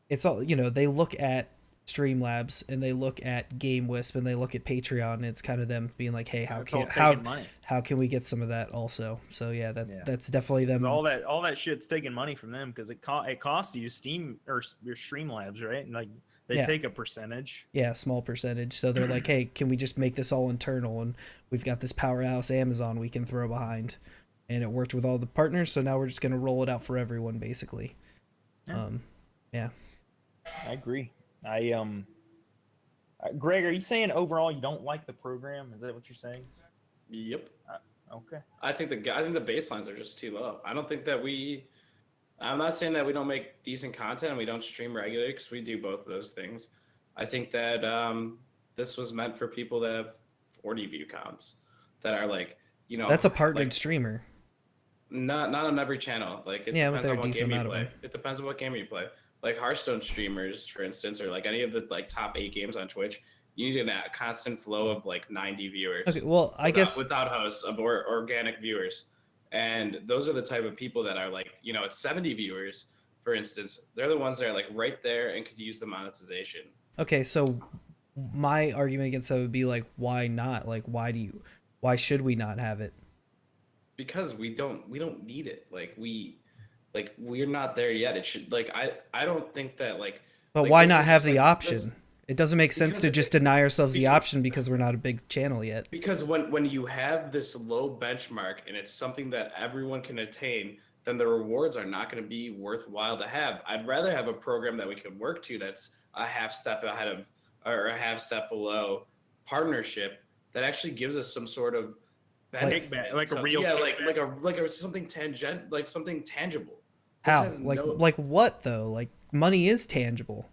it's all they look at Streamlabs and they look at GameWisp and they look at Patreon, and it's kind of them being like, hey, how can we get some of that also? So yeah, that's definitely them. All that shit's taking money from them because it costs you Steam or your Streamlabs, right? And like they take a percentage. Yeah, small percentage. So they're like, hey, can we just make this all internal? And we've got this powerhouse Amazon we can throw behind. And it worked with all the partners, so now we're just going to roll it out for everyone, basically. Yeah. I agree. Greg, are you saying overall you don't like the program? Is that what you're saying? Yep. Okay. I think the baselines are just too low. I don't think that I'm not saying that we don't make decent content and we don't stream regularly, because we do both of those things. I think that this was meant for people that have 40 view counts, that are like, that's a partnered streamer. Not on every channel. Like it depends on what game you play. It depends on what game you play. Like Hearthstone streamers, for instance, or like any of the like top 8 games on Twitch, you need a constant flow of like 90 viewers. Okay, well, I guess without hosts of organic viewers. And those are the type of people that are like, it's 70 viewers, for instance. They're the ones that are like right there and could use the monetization. Okay, so my argument against that would be like, why not? Like, why should we not have it? Because we don't need it. We're not there yet. It should I don't think that like. But why not have the option? It doesn't make sense to just deny ourselves the option because we're not a big channel yet. Because when you have this low benchmark and it's something that everyone can attain, then the rewards are not going to be worthwhile to have. I'd rather have a program that we can work to that's a half step ahead of, or a half step below partnership, that actually gives us some sort of benefit, like a real, like something tangent, like something tangible. How? Like what though? Like money is tangible.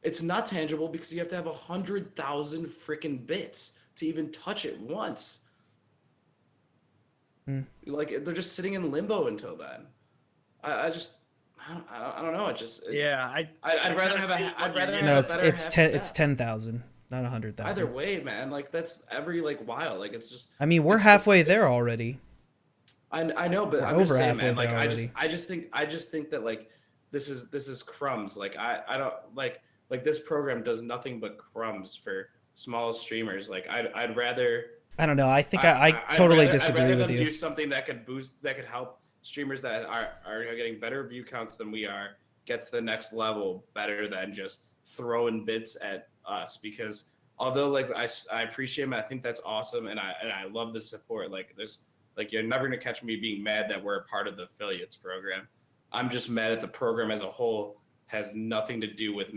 It's not tangible because you have to have 100,000 freaking bits to even touch it once. Like they're just sitting in limbo until then. I I don't know. Yeah, I'd rather kinda have see a what I'd you're rather getting have No, a it's better it's half ten step. it's 10,000, not Either 100,000. way, man, like that's every like while. Like it's just I mean, we're halfway there already. I know, but We're I'm just over saying, halfway man. Like there already. I just think that like this is crumbs. Like I don't like this program does nothing but crumbs for small streamers. Like I'd rather I don't know. I think I totally I'd disagree rather with them you. do something that could help streamers that are getting better view counts than we are get to the next level better than just throwing bits at us. Because although like I appreciate them, I think that's awesome, and I love the support. Like there's like you're never gonna catch me being mad that we're a part of the affiliates program. I'm just mad at the program as a whole has nothing to do with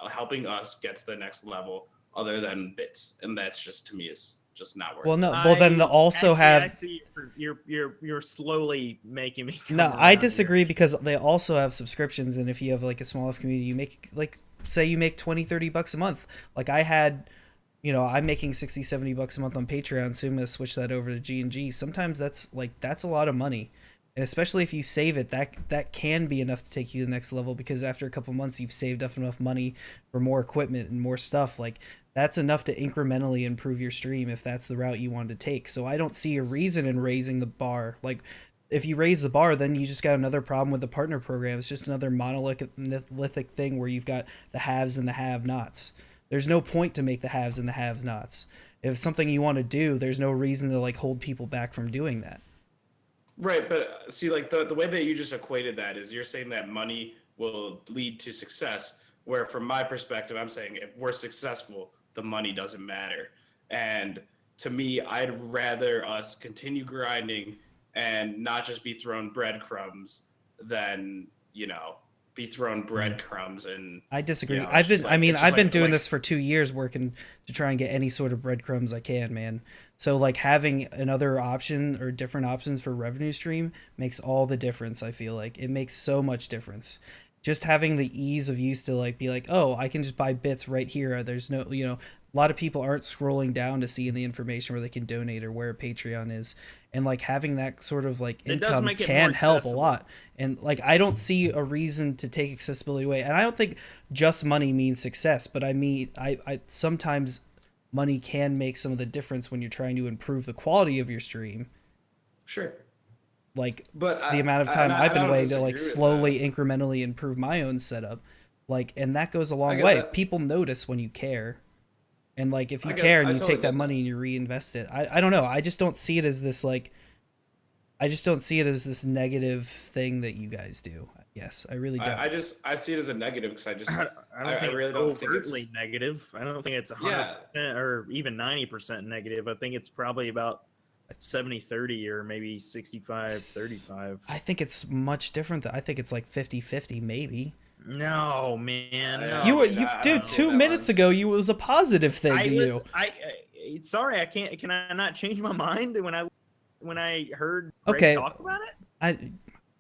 helping us get to the next level other than bits, and that's just to me is just not worth Well, it. no. Well, then they'll also I have. see you're slowly making me. No, come I around disagree here. because they also have subscriptions, and if you have like a small enough community, you make like say you make 20-30 bucks a month. Like I had, I'm making 60-70 bucks a month on Patreon. Soon I'm gonna switch that over to G&G. Sometimes that's a lot of money. And especially if you save it, that can be enough to take you to the next level, because after a couple months you've saved up enough money for more equipment and more stuff. Like that's enough to incrementally improve your stream if that's the route you want to take. So I don't see a reason in raising the bar. Like if you raise the bar, then you just got another problem with the partner program. It's just another monolithic thing where you've got the haves and the have-nots. There's no point to make the haves and the have-nots. If it's something you want to do, there's no reason to like hold people back from doing that. Right, but see, like the way that you just equated that is you're saying that money will lead to success, where from my perspective, I'm saying if we're successful, the money doesn't matter. And to me, I'd rather us continue grinding and not just be thrown breadcrumbs than, be thrown breadcrumbs and I disagree. it's just like it's just I've been like doing this for 2 years, working to try and get any sort of breadcrumbs I can, man. So like having another option or different options for revenue stream makes all the difference. I feel like it makes so much difference. Just having the ease of use to like be like, oh, I can just buy bits right here. There's no, a lot of people aren't scrolling down to see the information where they can donate or where Patreon is. And like having that sort of like It does income make it can more help a accessible. lot. And like I don't see a reason to take accessibility away. And I don't think just money means success, but I mean I sometimes money can make some of the difference when you're trying to improve the quality of your stream. sure. Like But the amount of time I I've been don't waiting to like disagree with slowly incrementally improve my own setup. Like, and that goes a long get way. that. People notice when you care. And like if you I care and you totally take that get money and you reinvest it. I don't know. I just don't see it as this like I just don't see it as this negative thing that you guys do. Yes, I really don't. I see it as a negative because I don't I think really it's don't think it's- overtly negative. I don't think it's 100% or even 90% negative. I think it's probably about 70-30 or maybe 65-35. I think it's much different. I think it's like 50-50 maybe. No, man. I- No. You were I you don't dude, know 2 that minutes much. ago it was a positive thing to you. Sorry, I can't. Can I not change my mind when I heard Greg Okay. talk about it?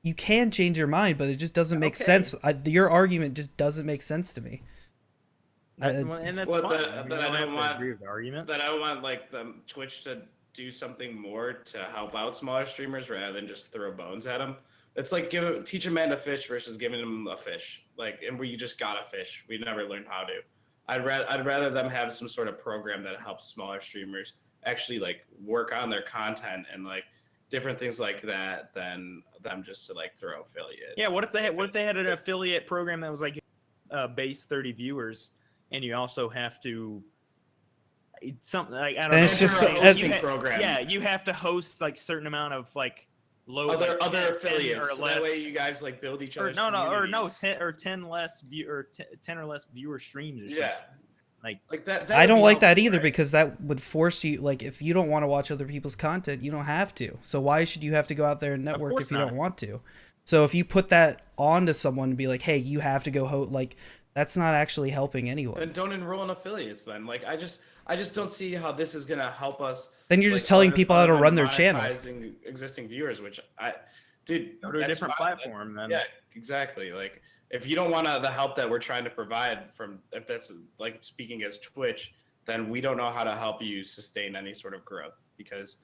You can change your mind, but it just doesn't make Okay. sense. Your argument just doesn't make sense to me. And that's Well, fine. that- I mean, that you I don't don't have to want- agree with the argument. that I want like the Twitch to do something more to help out smaller streamers rather than just throw bones at them. It's like teach a man to fish versus giving him a fish. Like, and we just got a fish. We never learned how to. I'd rather them have some sort of program that helps smaller streamers actually like work on their content and like different things like that than them just to like throw affiliate. Yeah, what if they had an affiliate program that was like base 30 viewers, and you also have to something like I don't Then know. it's just Enter a so- hosting you program. Yeah, you have to host like certain amount of like low Other like, 10 affiliates. or So less. that way you guys like build each or other's no communities. 10 less view or 10 or less viewer streams or Yeah. something. Like that. I would don't be like that helpful, either right? because that would force you like if you don't want to watch other people's content, you don't have to. So why should you have to go out there and network course if you not. don't want to? So if you put that onto someone and be like, "Hey, you have to go like that's not actually helping anyone." Then don't enroll in affiliates. Then like I just don't see how this is gonna help us. Then you're just telling people how to other than run their channel. monetizing existing viewers, which dude, Go to a that's different fine. platform, then. Yeah, exactly. Like if you don't want the help that we're trying to provide from, if that's like speaking as Twitch, then we don't know how to help you sustain any sort of growth because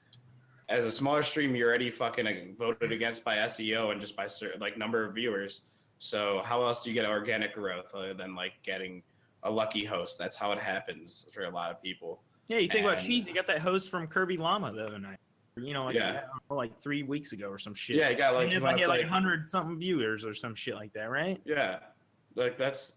as a smaller stream, you're already fucking voted against by SEO and just by like number of viewers. So how else do you get organic growth other than like getting a lucky host? That's how it happens for a lot of people. Yeah, you think about Cheese. You got that host from Kirby Llama the other night. Like, Yeah. I don't know, like 3 weeks ago or some shit. Yeah, you got like he had like 100 something viewers or some shit like that, right? Yeah, like that's,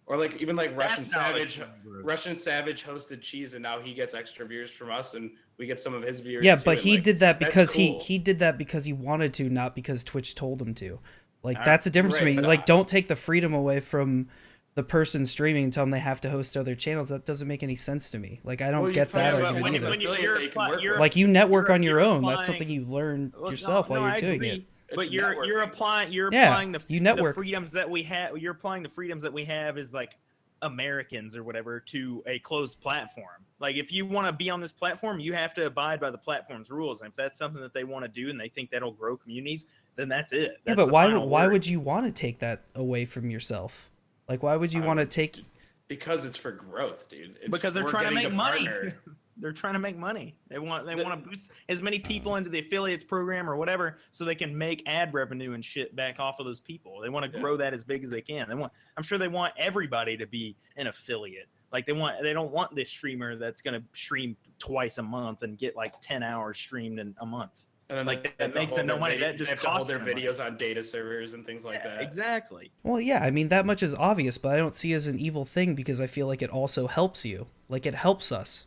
or like even like Russian That's how Savage. it grows. Russian Savage hosted Cheese, and now he gets extra viewers from us, and we get some of his viewers. Yeah, too, but and, he like, did that that's because cool. he did that because he wanted to, not because Twitch told him to. Like that's a difference for right, me. but Like, don't take the freedom away from the person streaming and tell them they have to host other channels. That doesn't make any sense to me. Like, I don't Well, you get that find out argument when either. you're Like, you network on your you're own. That's applying- something you learn Well, yourself no, while I you're doing agree, it. But It's you're networking. applying Yeah, applying the you network. freedoms that we have. You're applying the freedoms that we have as like Americans or whatever to a closed platform. Like, if you want to be on this platform, you have to abide by the platform's rules. And if that's something that they want to do and they think that'll grow communities, then that's it. Yeah, That's but the why final why word. would you want to take that away from yourself? Like, why would you want to take? Because it's for growth, dude. It's Because they're for trying to getting make money. partner. They're trying to make money. They want to boost as many people into the affiliates program or whatever, so they can make ad revenue and shit back off of those people. They want to grow that as big as they can. I'm sure they want everybody to be an affiliate. Like, they don't want this streamer that's going to stream twice a month and get like 10 hours streamed in a month. And then Like, that makes them no money. That just have to hold costs their them money. videos on data servers and things like that. Exactly. Well, yeah, I mean, that much is obvious, but I don't see it as an evil thing because I feel like it also helps you. Like, it helps us.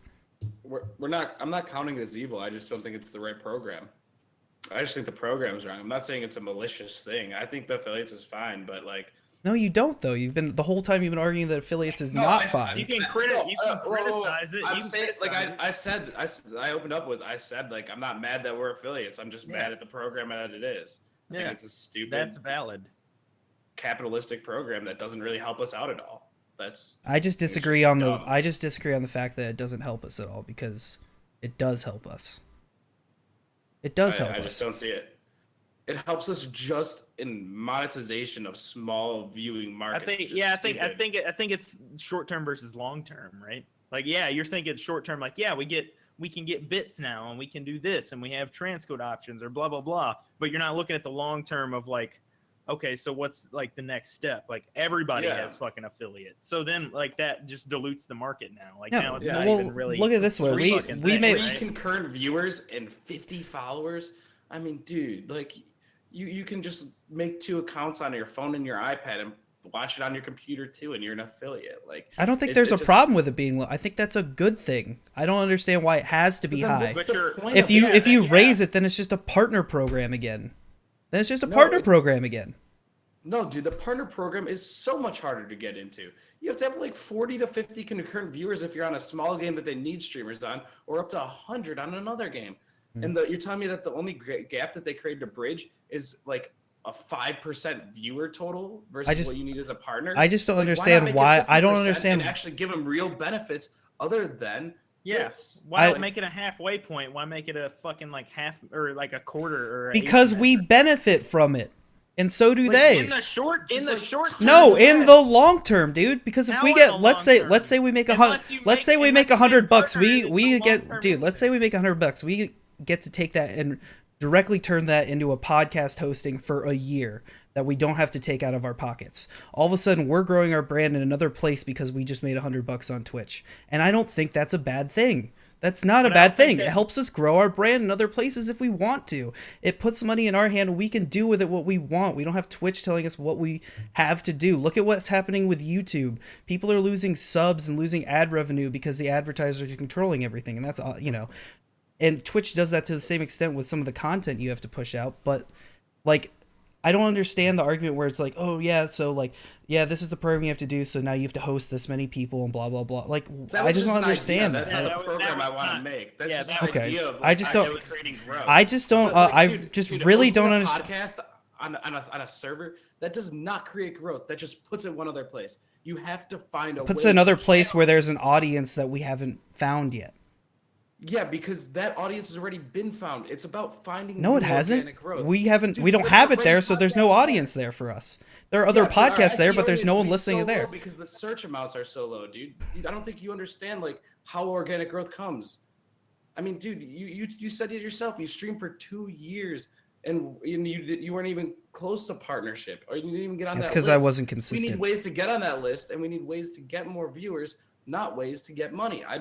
I'm not counting it as evil. I just don't think it's the right program. I just think the program's wrong. I'm not saying it's a malicious thing. I think the affiliates is fine, but like, No, you don't though. The whole time you've been arguing that affiliates is No, not I- fine. You can criticize it. I'm You can saying, like criticize it. I opened up with, I said, like, I'm not mad that we're affiliates. I'm just mad at the program that it is. I think it's a stupid, That's valid. capitalistic program that doesn't really help us out at all. I just it's disagree just on dumb. I just disagree on the fact that it doesn't help us at all because it does help us. It does help I us. just don't see it. It helps us just in monetization of small viewing markets. I think it's short term versus long term, right? Like, yeah, you're thinking short term, like, yeah, we can get bits now and we can do this and we have transcode options or blah blah blah. But you're not looking at the long term of like, okay, so what's like the next step? Like, everybody has fucking affiliates. So then like that just dilutes the market now. Like, now it's not even really. Look at it this way. We made 3 concurrent viewers and 50 followers. I mean, dude, like, you can just make 2 accounts on your phone and your iPad and watch it on your computer too, and you're an affiliate. Like, I don't think there's a problem with it being low. I think that's a good thing. I don't understand why it has to be high. If you raise it, then it's just a partner program again. Then it's just a partner program again. No, dude, the partner program is so much harder to get into. You have to have like 40 to 50 concurrent viewers if you're on a small game that they need streamers on, or up to 100 on another game. And you're telling me that the only gap that they created to bridge is like a 5% viewer total versus what you need as a partner? I just don't understand why. I don't understand. And actually give them real benefits other than this. Why not make it a halfway point? Why make it a fucking like half or like a quarter or because we benefit from it, and so do they. In the short term. No, in the long term, dude. Because if Now we in get, the let's long term. say we make Unless you let's say we make unless you $100, we partner, it's a get, long-term dude. Let's say we make $100, we get to take that and directly turn that into a podcast hosting for a year that we don't have to take out of our pockets. All of a sudden, we're growing our brand in another place because we just made $100 on Twitch, and I don't think that's a bad thing. That's not a bad thing. It helps us grow our brand in other places if we want to. It puts money in our hand. We can do with it what we want. We don't have Twitch telling us what we have to do. Look at what's happening with YouTube. People are losing subs and losing ad revenue because the advertisers are controlling everything. And that's, and Twitch does that to the same extent with some of the content you have to push out. But like, I don't understand the argument where it's like, oh yeah, so like, yeah, this is the program you have to do, so now you have to host this many people and blah blah blah. Like, I just don't understand that. That's not the program I want to make. That's just the idea of I just don't. creating growth. I just don't. Really don't understand. Podcast on a server that does not create growth. That just puts it one other place. You have to find a puts way it another to place where there's an audience that we haven't found yet. Yeah, because that audience has already been found. It's about finding. No, it new hasn't. organic growth. We haven't. Dude, we don't there's have it already there, so there's no podcasts audience there for us. There are other Yeah, but our podcasts there, but SEO there's no needs one to be listening so there. low because the search amounts are so low, dude. I don't think you understand like how organic growth comes. I mean, dude, you said it yourself. You streamed for 2 years and you weren't even close to partnership, or you didn't even get on That's that because list. I wasn't We need consistent. ways to get on that list, and we need ways to get more viewers, not ways to get money. I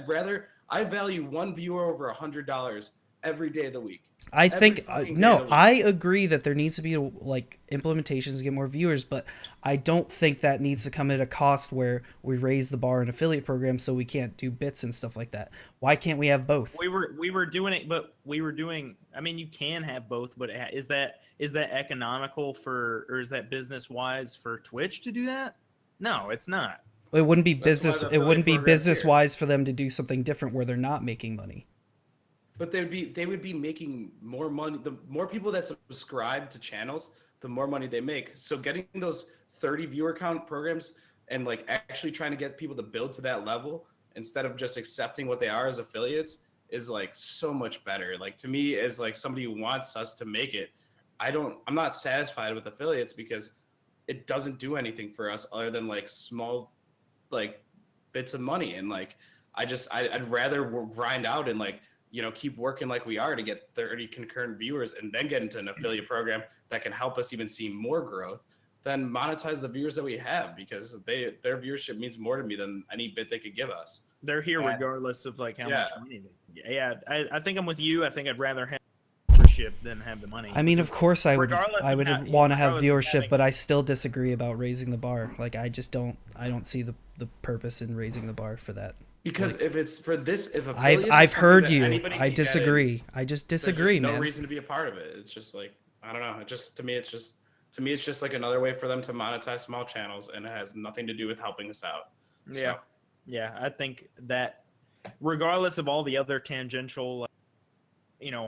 value one viewer over $100 every day of the week. I Every think fucking day of no, the week. I agree that there needs to be like implementations to get more viewers, but I don't think that needs to come at a cost where we raise the bar in affiliate programs so we can't do bits and stuff like that. Why can't we have both? We were doing it, but we were doing. I mean, you can have both, but is that economical or is that business wise for Twitch to do that? No, it's not. It wouldn't be That's why business. the It wouldn't affiliate be program's business here. wise for them to do something different where they're not making money. But they would be making more money. The more people that subscribe to channels, the more money they make. So getting those 30 viewer count programs and like actually trying to get people to build to that level instead of just accepting what they are as affiliates is like so much better. Like to me, as like somebody who wants us to make it, I'm not satisfied with affiliates because it doesn't do anything for us other than like small like bits of money. And like I'd rather grind out and like, you know, keep working like we are to get 30 concurrent viewers and then get into an affiliate program that can help us even see more growth than monetize the viewers that we have, because their viewership means more to me than any bit they could give us. They're here And- regardless of like how Yeah. much money. I think I'm with you. I think I'd rather have viewership than have the money. I mean, of because course, I would regardless of how- want to have regardless of viewership, having- but I still disagree about raising the bar. Like, I don't see the purpose in raising the bar for that. Because if it's for this, if I've affiliates is I've something heard that you. anybody I can get in, disagree. I just there's disagree, just no man. reason to be a part of it. It's just like, I don't know. It just to me it's just like another way for them to monetize small channels, and it has nothing to do with helping us out. Yeah, yeah. I think that regardless of all the other tangential,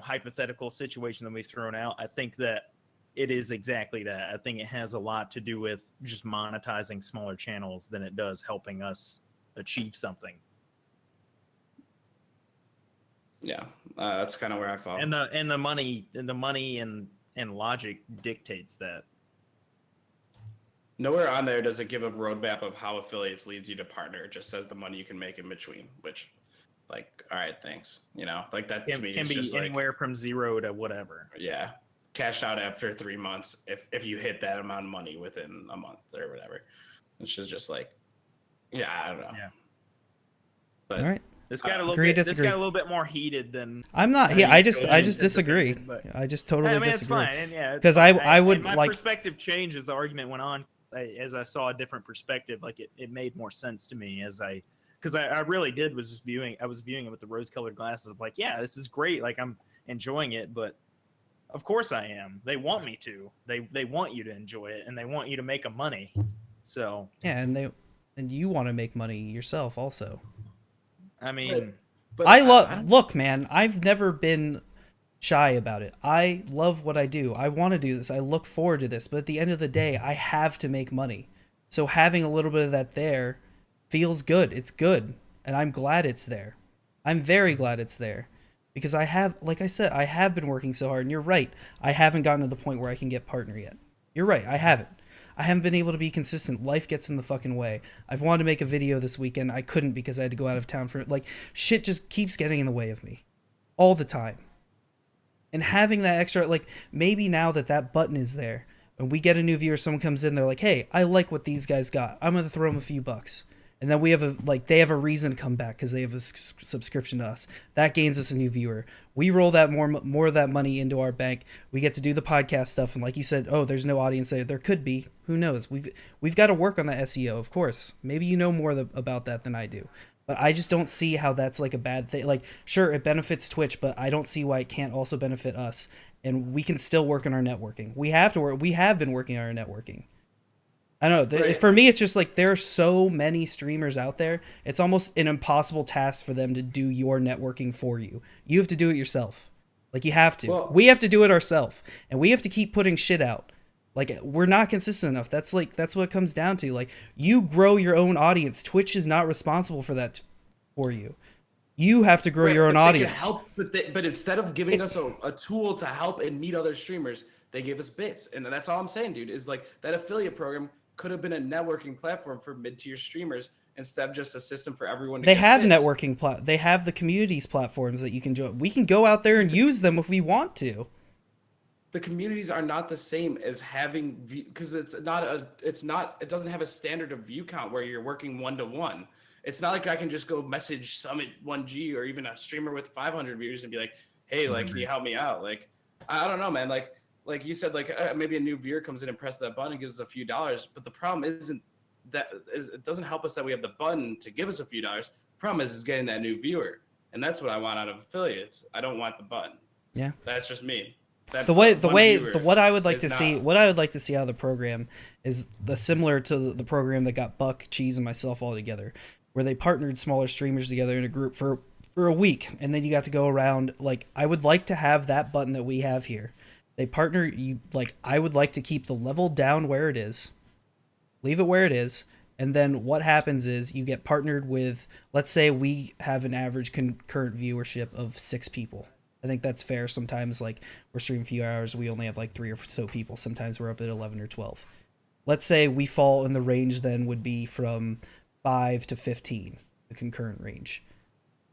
hypothetical situation that we've thrown out, I think that it is exactly that. I think it has a lot to do with just monetizing smaller channels than it does helping us achieve something. Yeah, that's kind of where I fall. And the money and logic dictates that. Nowhere on there does it give a roadmap of how affiliates leads you to partner. It just says the money you can make in between, which, like, all right, thanks. You know, like that to me Can is be just anywhere from 0 to whatever. yeah, cash out after 3 months if you hit that amount of money within a month or whatever. It's just like, yeah, I don't know. Yeah. But All right. This got a little Agree, bit. This disagree. got a little bit more heated than. I'm not. I Yeah, mean, I just Joanne's disagree. opinion, but- I just totally I mean, it's disagree. fine. And yeah, it's 'Cause fine. I would and my like- perspective changed as the argument went on. As I saw a different perspective, like it made more sense to me because I really did was just viewing. I was viewing it with the rose-colored glasses of like, yeah, this is great. Like I'm enjoying it, but of course I am. They want me to. They want you to enjoy it, and they want you to make a money. So Yeah, and you want to make money yourself also. I mean, but I don't- look, man, I've never been shy about it. I love what I do. I want to do this. I look forward to this. But at the end of the day, I have to make money. So having a little bit of that there feels good. It's good. And I'm glad it's there. I'm very glad it's there. Because I have, like I said, I have been working so hard. And you're right. I haven't gotten to the point where I can get partner yet. You're right. I haven't. I haven't been able to be consistent. Life gets in the fucking way. I've wanted to make a video this weekend. I couldn't because I had to go out of town for, like, shit just keeps getting in the way of me. All the time. And having that extra, like, maybe now that button is there, and we get a new viewer, someone comes in, they're like, hey, I like what these guys got. I'm going to throw them a few bucks. And then we have they have a reason to come back because they have a subscription to us. That gains us a new viewer. We roll that more of that money into our bank. We get to do the podcast stuff. And like you said, oh, there's no audience there. There could be. Who knows? We've got to work on that SEO, of course. Maybe you know more about that than I do. But I just don't see how that's like a bad thing. Like, sure, it benefits Twitch, but I don't see why it can't also benefit us. And we can still work on our networking. We have to work. We have been working on our networking. I don't know. Right. For me, it's just like there are so many streamers out there. It's almost an impossible task for them to do your networking for you. You have to do it yourself. Like, you have to. Well- We have to do it ourselves. And we have to keep putting shit out. Like, we're not consistent enough. That's what it comes down to. Like, you grow your own audience. Twitch is not responsible for that for you. You have to grow Right, your own but they can audience. help, but instead of giving us a tool to help and meet other streamers, they gave us bits. And that's all I'm saying, dude, is like that affiliate program could have been a networking platform for mid-tier streamers instead of just a system for everyone to They get have bits. networking they have the communities platforms that you can join. We can go out there and use them if we want to. the communities are not the same as having because it doesn't have a standard of view count where you're working 1-to-1. It's not like I can just go message Summit 1G or even a streamer with 500 viewers and be like, hey, like, can you help me out? Like, I don't know, man. Like you said, like maybe a new viewer comes in and presses that button and gives us a few dollars, but the problem isn't it doesn't help us that we have the button to give us a few dollars. The problem is getting that new viewer, and that's what I want out of affiliates. I don't want the button. Yeah, that's just me. What I would like to see out of the program is similar to the program that got Buck, Cheese, and myself all together, where they partnered smaller streamers together in a group for a week, and then you got to go around. Like, I would like to have that button that we have here. They partner you, like, I would like to keep the level down where it is, leave it where it is, and then what happens is you get partnered with, let's say we have an average concurrent viewership of 6 people. I think that's fair. Sometimes, like, we're streaming a few hours, we only have like 3 or so people. Sometimes we're up at 11 or 12. Let's say we fall in the range then would be from 5 to 15, the concurrent range.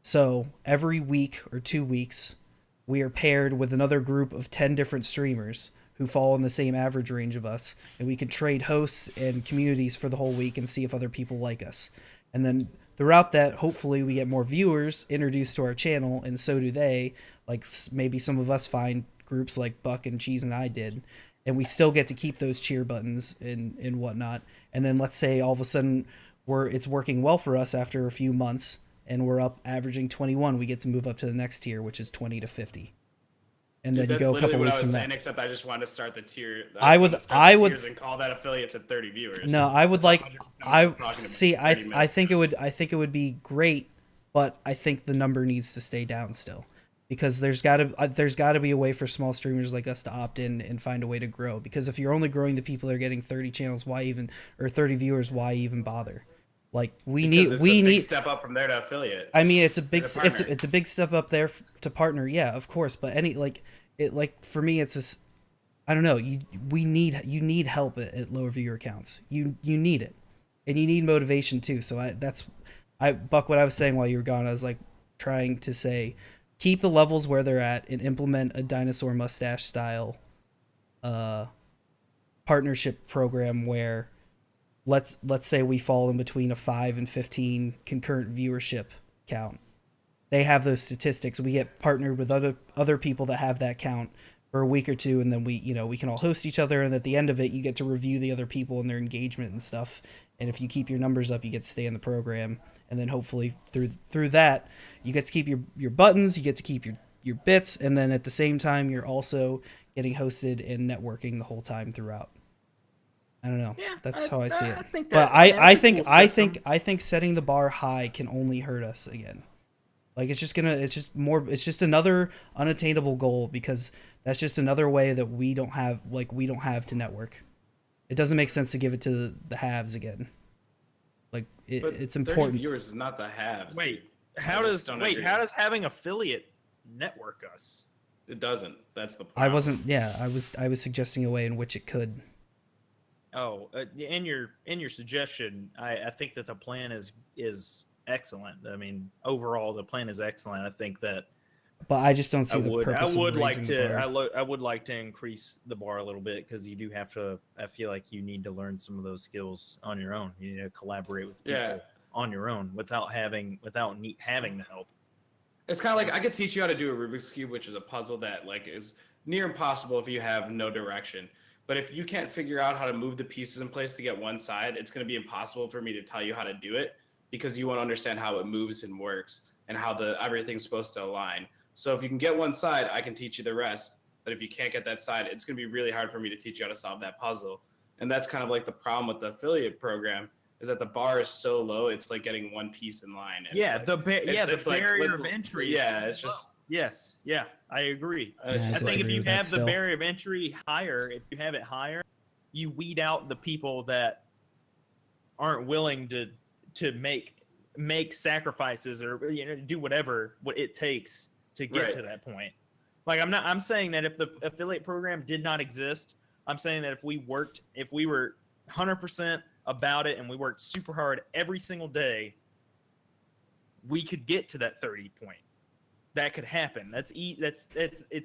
So every week or 2 weeks, we are paired with another group of 10 different streamers who fall in the same average range of us, and we can trade hosts and communities for the whole week and see if other people like us. And then throughout that, hopefully we get more viewers introduced to our channel, and so do they. Like, maybe some of us find groups like Buck and Cheese and I did, and we still get to keep those cheer buttons and whatnot. And then let's say all of a sudden it's working well for us after a few months, and we're up averaging 21. We get to move up to the next tier, which is 20 to 50. And then you go a couple weeks from that. Except I just wanted to start the tier. I would and call that affiliates at 30 viewers. No, I would like. I think it would be great, but I think the number needs to stay down still, because there's got to be a way for small streamers like us to opt in and find a way to grow. Because if you're only growing the people that are getting 30 channels, or 30 viewers, why even bother? Like, we need step up from there to affiliate. I mean, it's a big step up there to partner. Yeah, of course. But for me, it's just, I don't know. You need help at lower viewer counts. You need it, and you need motivation too. So Buck, what I was saying while you were gone, I was like trying to say, keep the levels where they're at and implement a dinosaur mustache style partnership program where let's say we fall in between a 5 and 15 concurrent viewership count. They have those statistics. We get partnered with other people that have that count for a week or two, and then we can all host each other, and at the end of it you get to review the other people and their engagement and stuff. And if you keep your numbers up, you get to stay in the program. And then hopefully through that, you get to keep your buttons, you get to keep your bits, and then at the same time you're also getting hosted and networking the whole time throughout. I don't know. Yeah, that's how I see it. I think setting the bar high can only hurt us again. Like, it's just another unattainable goal, because that's just another way that we don't have to network. It doesn't make sense to give it to the haves again. Like, it's important. 30 viewers is not the haves. How does having affiliate network us? It doesn't. That's the problem. I was suggesting a way in which it could. Oh, in your suggestion, I think that the plan is excellent. I mean, overall, the plan is excellent. I think that. But I just don't see the purpose. I would like to increase the bar a little bit, because you do have to. I feel like you need to learn some of those skills on your own. You need to collaborate with people on your own without having the help. It's kind of like, I could teach you how to do a Rubik's Cube, which is a puzzle that, like, is near impossible if you have no direction. But if you can't figure out how to move the pieces in place to get one side, it's going to be impossible for me to tell you how to do it, because you won't understand how it moves and works and how everything's supposed to align. So if you can get one side, I can teach you the rest. But if you can't get that side, it's going to be really hard for me to teach you how to solve that puzzle. And that's kind of like the problem with the affiliate program, is that the bar is so low, it's like getting one piece in line. And the barrier of entry. Yeah, it's just. Yes, yeah, I agree. I think if you have the barrier of entry higher, you weed out the people that aren't willing to make sacrifices, or do whatever it takes to get to that point. Like, I'm saying that if the affiliate program did not exist, I'm saying that if we were 100% about it and we worked super hard every single day, we could get to that 30 point. that could happen. That's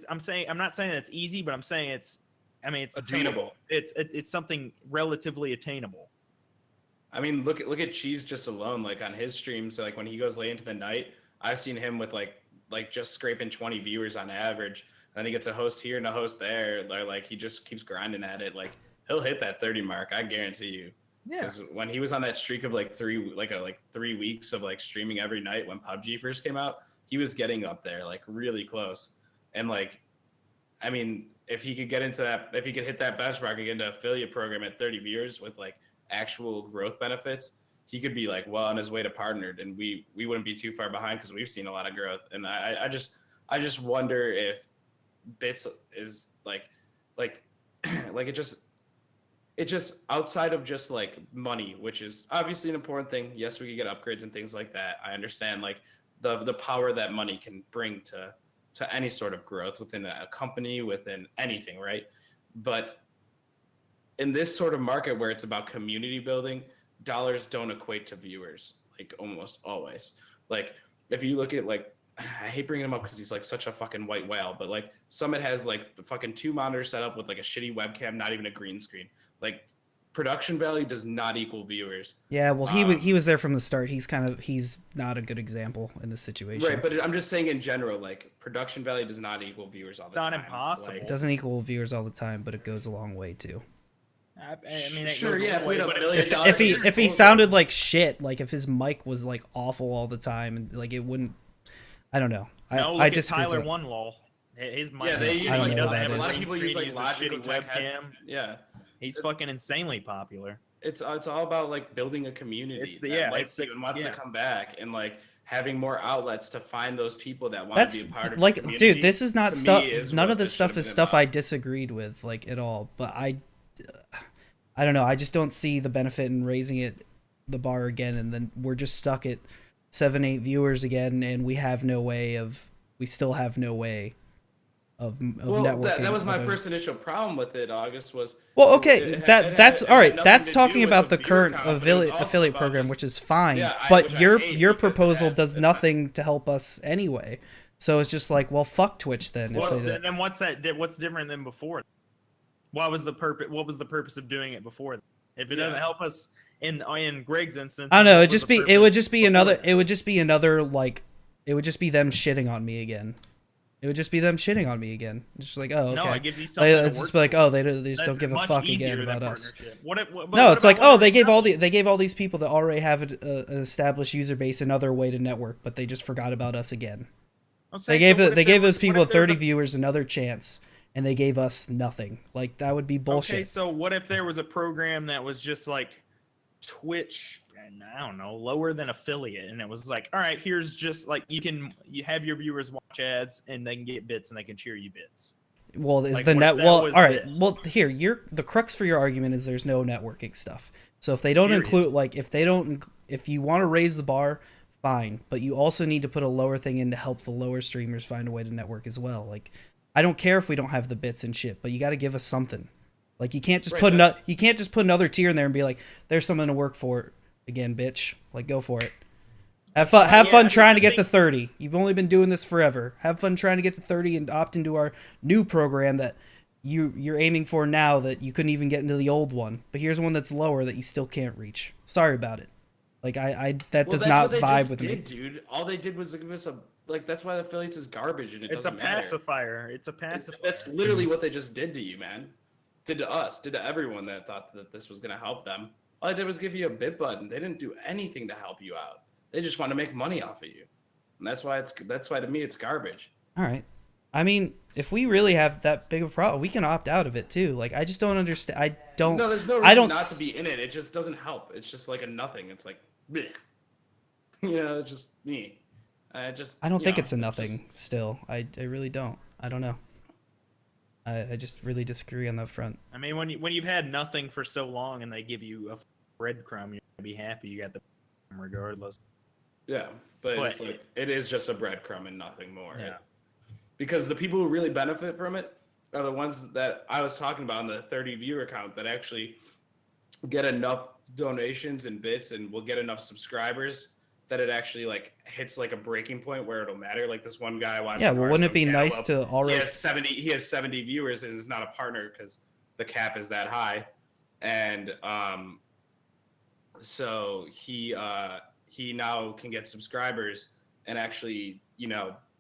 I'm not saying that's easy, but I'm saying it's Attainable. It's something relatively attainable. I mean, look at Cheese just alone, like on his streams, like when he goes late into the night, I've seen him with like just scraping 20 viewers on average. And then he gets a host here and a host there. Like he just keeps grinding at it. Like he'll hit that 30 mark, I guarantee you. Yeah. Because when he was on that streak of like 3 weeks of like streaming every night when PUBG first came out, he was getting up there like really close. And like, I mean, if he could get into that, if he could hit that benchmark and get into affiliate program at 30 viewers with like actual growth benefits, he could be like well on his way to partnered, and we wouldn't be too far behind because we've seen a lot of growth. And I just wonder if Bits is like it just outside of just like money, which is obviously an important thing. Yes, we could get upgrades and things like that. I understand like the power that money can bring to any sort of growth within a company, within anything, right? But in this sort of market where it's about community building, dollars don't equate to viewers, like almost always. Like if you look at like, I hate bringing him up because he's like such a fucking white whale, but like Summit has like the fucking 2 monitors set up with like a shitty webcam, not even a green screen. Like production value does not equal viewers. Yeah, well, he was there from the start. He's not a good example in this situation. Right, but I'm just saying in general, like production value does not equal viewers all the time. It's not impossible. It doesn't equal viewers all the time, but it goes a long way too. I mean, sure, yeah. If he sounded like shit, like if his mic was like awful all the time, and like it wouldn't. I don't know. I just Tyler One lol. His mic. Yeah, they usually doesn't have a a lot of green people use like use a Logical shitty Tech webcam. Yeah, He's fucking insanely popular. it's all about like building a community. It's the that yeah, likes it's you and wants yeah. to come back, and like having more outlets to find those people that want to That's be a part of like, the community. dude, this is not to stuff. me, is None what of this stuff should have is been stuff about. I disagreed with like at all. But I don't know. I just don't see the benefit in raising the bar again, and then we're just stuck at 7-8 viewers again, and we still have no way of networking. That was my first initial problem with it. August was okay. That's all right. nothing That's to talking do with about the viewer current count, but it was also affiliate about program, just- which is fine. Yeah, but which I your hate your because it proposal has- does it's nothing to help us anyway. So it's just like, well, fuck Twitch then. Then what's different than before? What was the purpose of doing it before? If it doesn't help us in Greg's instance, I don't know. what It was just the be. It would purpose just be before another. that? It would just be another like. It would just be them shitting on me again. It would just be them shitting on me again. It's just like, oh, okay. No, it gives you something to It's just work be like, for. oh, they just That's don't give a much fuck easier again than about us. partnership. No, it's like, oh, they gave all these people that already have an established user base another way to network, but they just forgot about us again. They gave those people 30 viewers another chance, and they gave us nothing. Like that would be bullshit. Okay, so what if there was a program that was just like Twitch? I don't know, lower than affiliate, and it was like, all right, here's just like you have your viewers watch ads, and they can get bits, and they can cheer you bits. Well, is Like, the what net? if that Well, was all right. it? Well, here, the crux for your argument is there's no networking stuff. So if they don't Period. include, like, if you want to raise the bar, fine. But you also need to put a lower thing in to help the lower streamers find a way to network as well. Like, I don't care if we don't have the bits and shit, but you got to give us something. Like, you can't just put another tier in there and be like, there's something to work for again, bitch. Like, go for it. Have fun trying to get to 30. You've only been doing this forever. Have fun trying to get to 30 and opt into our new program that you're aiming for now that you couldn't even get into the old one. But here's one that's lower that you still can't reach. Sorry about it. Like that does not vibe with me, dude. All they did was give us a like. That's why the affiliates is garbage, and It's a pacifier. It's a pacifier. That's literally what they just did to you, man. Did to us. Did to everyone that thought that this was gonna help them. All they did was give you a bit button. They didn't do anything to help you out. They just want to make money off of you, and that's why to me it's garbage. All right. I mean, if we really have that big of a problem, we can opt out of it too. Like, I just don't understand. I don't. No, there's no reason not to be in it. It just doesn't help. It's just like a nothing. It's like, bleh. It's just me. I don't think it's a nothing. Still, I really don't. I don't know. I just really disagree on that front. I mean, when you've had nothing for so long and they give you a breadcrumb, you're gonna be happy you got the regardless. Yeah, but it's like it is just a breadcrumb and nothing more. Yeah. Because the people who really benefit from it are the ones that I was talking about on the 30 viewer count that actually get enough donations and bits and will get enough subscribers that it actually like hits like a breaking point where it'll matter. Like this one guy watching. Yeah, well, wouldn't it be nice to already? He has 70 viewers and is not a partner because the cap is that high, and so he now can get subscribers and actually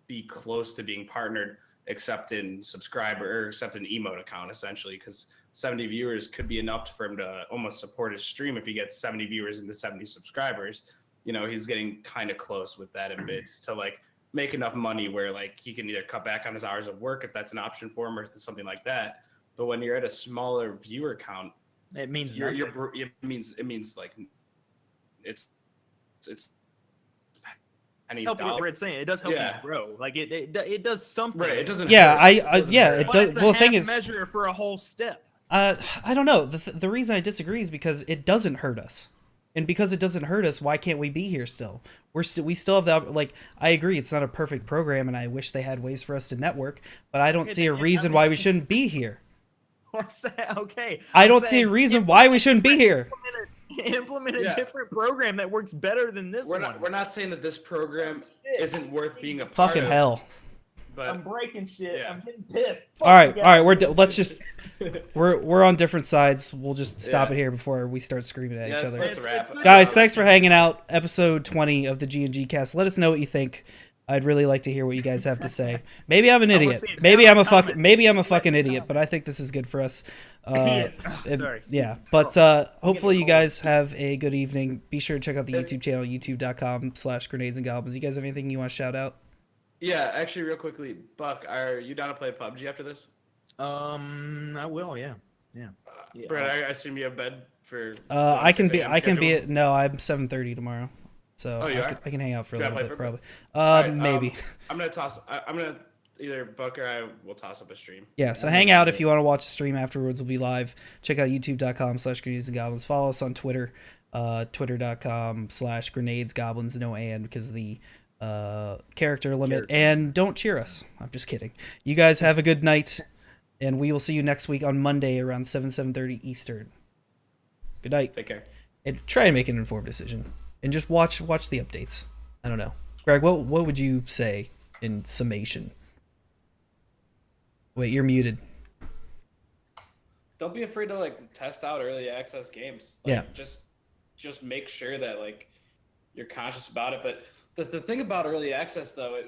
be close to being partnered, except in emote account essentially, because 70 viewers could be enough for him to almost support his stream. If he gets 70 viewers into 70 subscribers, he's getting kind of close with that in bids to like make enough money where like he can either cut back on his hours of work if that's an option for him or something like that. But when you're at a smaller viewer count, it means it means like it's help you what it's saying. It does help you grow. Like it does something. Right. It doesn't. Yeah, hurt. It does. Well, the thing is, measure for a whole step. I don't know. The reason I disagree is because it doesn't hurt us, and because it doesn't hurt us, why can't we be here still? We still have that. Like, I agree, it's not a perfect program, and I wish they had ways for us to network, but I don't see a reason why we shouldn't be here. Okay. I don't see a reason why we shouldn't be here. Implement a different program that works better than this one. We're not saying that this program isn't worth being a part fucking of, hell. But I'm breaking shit. I'm getting pissed. All right. We're on different sides. We'll just stop it here before we start screaming at each other. Let's wrap. Guys, thanks for hanging out. Episode 20 of the G&G cast. Let us know what you think. I'd really like to hear what you guys have to say. Maybe I'm an idiot. Maybe I'm a fucking idiot, but I think this is good for us. Sorry. Yeah, but hopefully you guys have a good evening. Be sure to check out the YouTube channel, youtube.com/grenades and goblins. You guys have anything you want to shout out? Yeah, actually, real quickly, Buck, are you down to play PUBG after this? I will. Yeah. Brett, I assume you have bed for. I can be. No, I'm 7:30 tomorrow, so I can hang out for a little bit probably. Right, maybe. I'm gonna either Buck or I will toss up a stream. Yeah, so hang out if you want to watch the stream afterwards. We'll be live. Check out youtube.com/grenades and goblins. Follow us on Twitter, twitter.com/grenades goblins, no and because of the character limit. And don't cheer us. I'm just kidding. You guys have a good night, and we will see you next week on Monday around 7:30 Eastern. Good night. Take care. And try and make an informed decision, and just watch the updates. I don't know, Greg. What would you say in summation? Wait, you're muted. Don't be afraid to like test out early access games. Just make sure that like you're conscious about it. But the thing about early access though,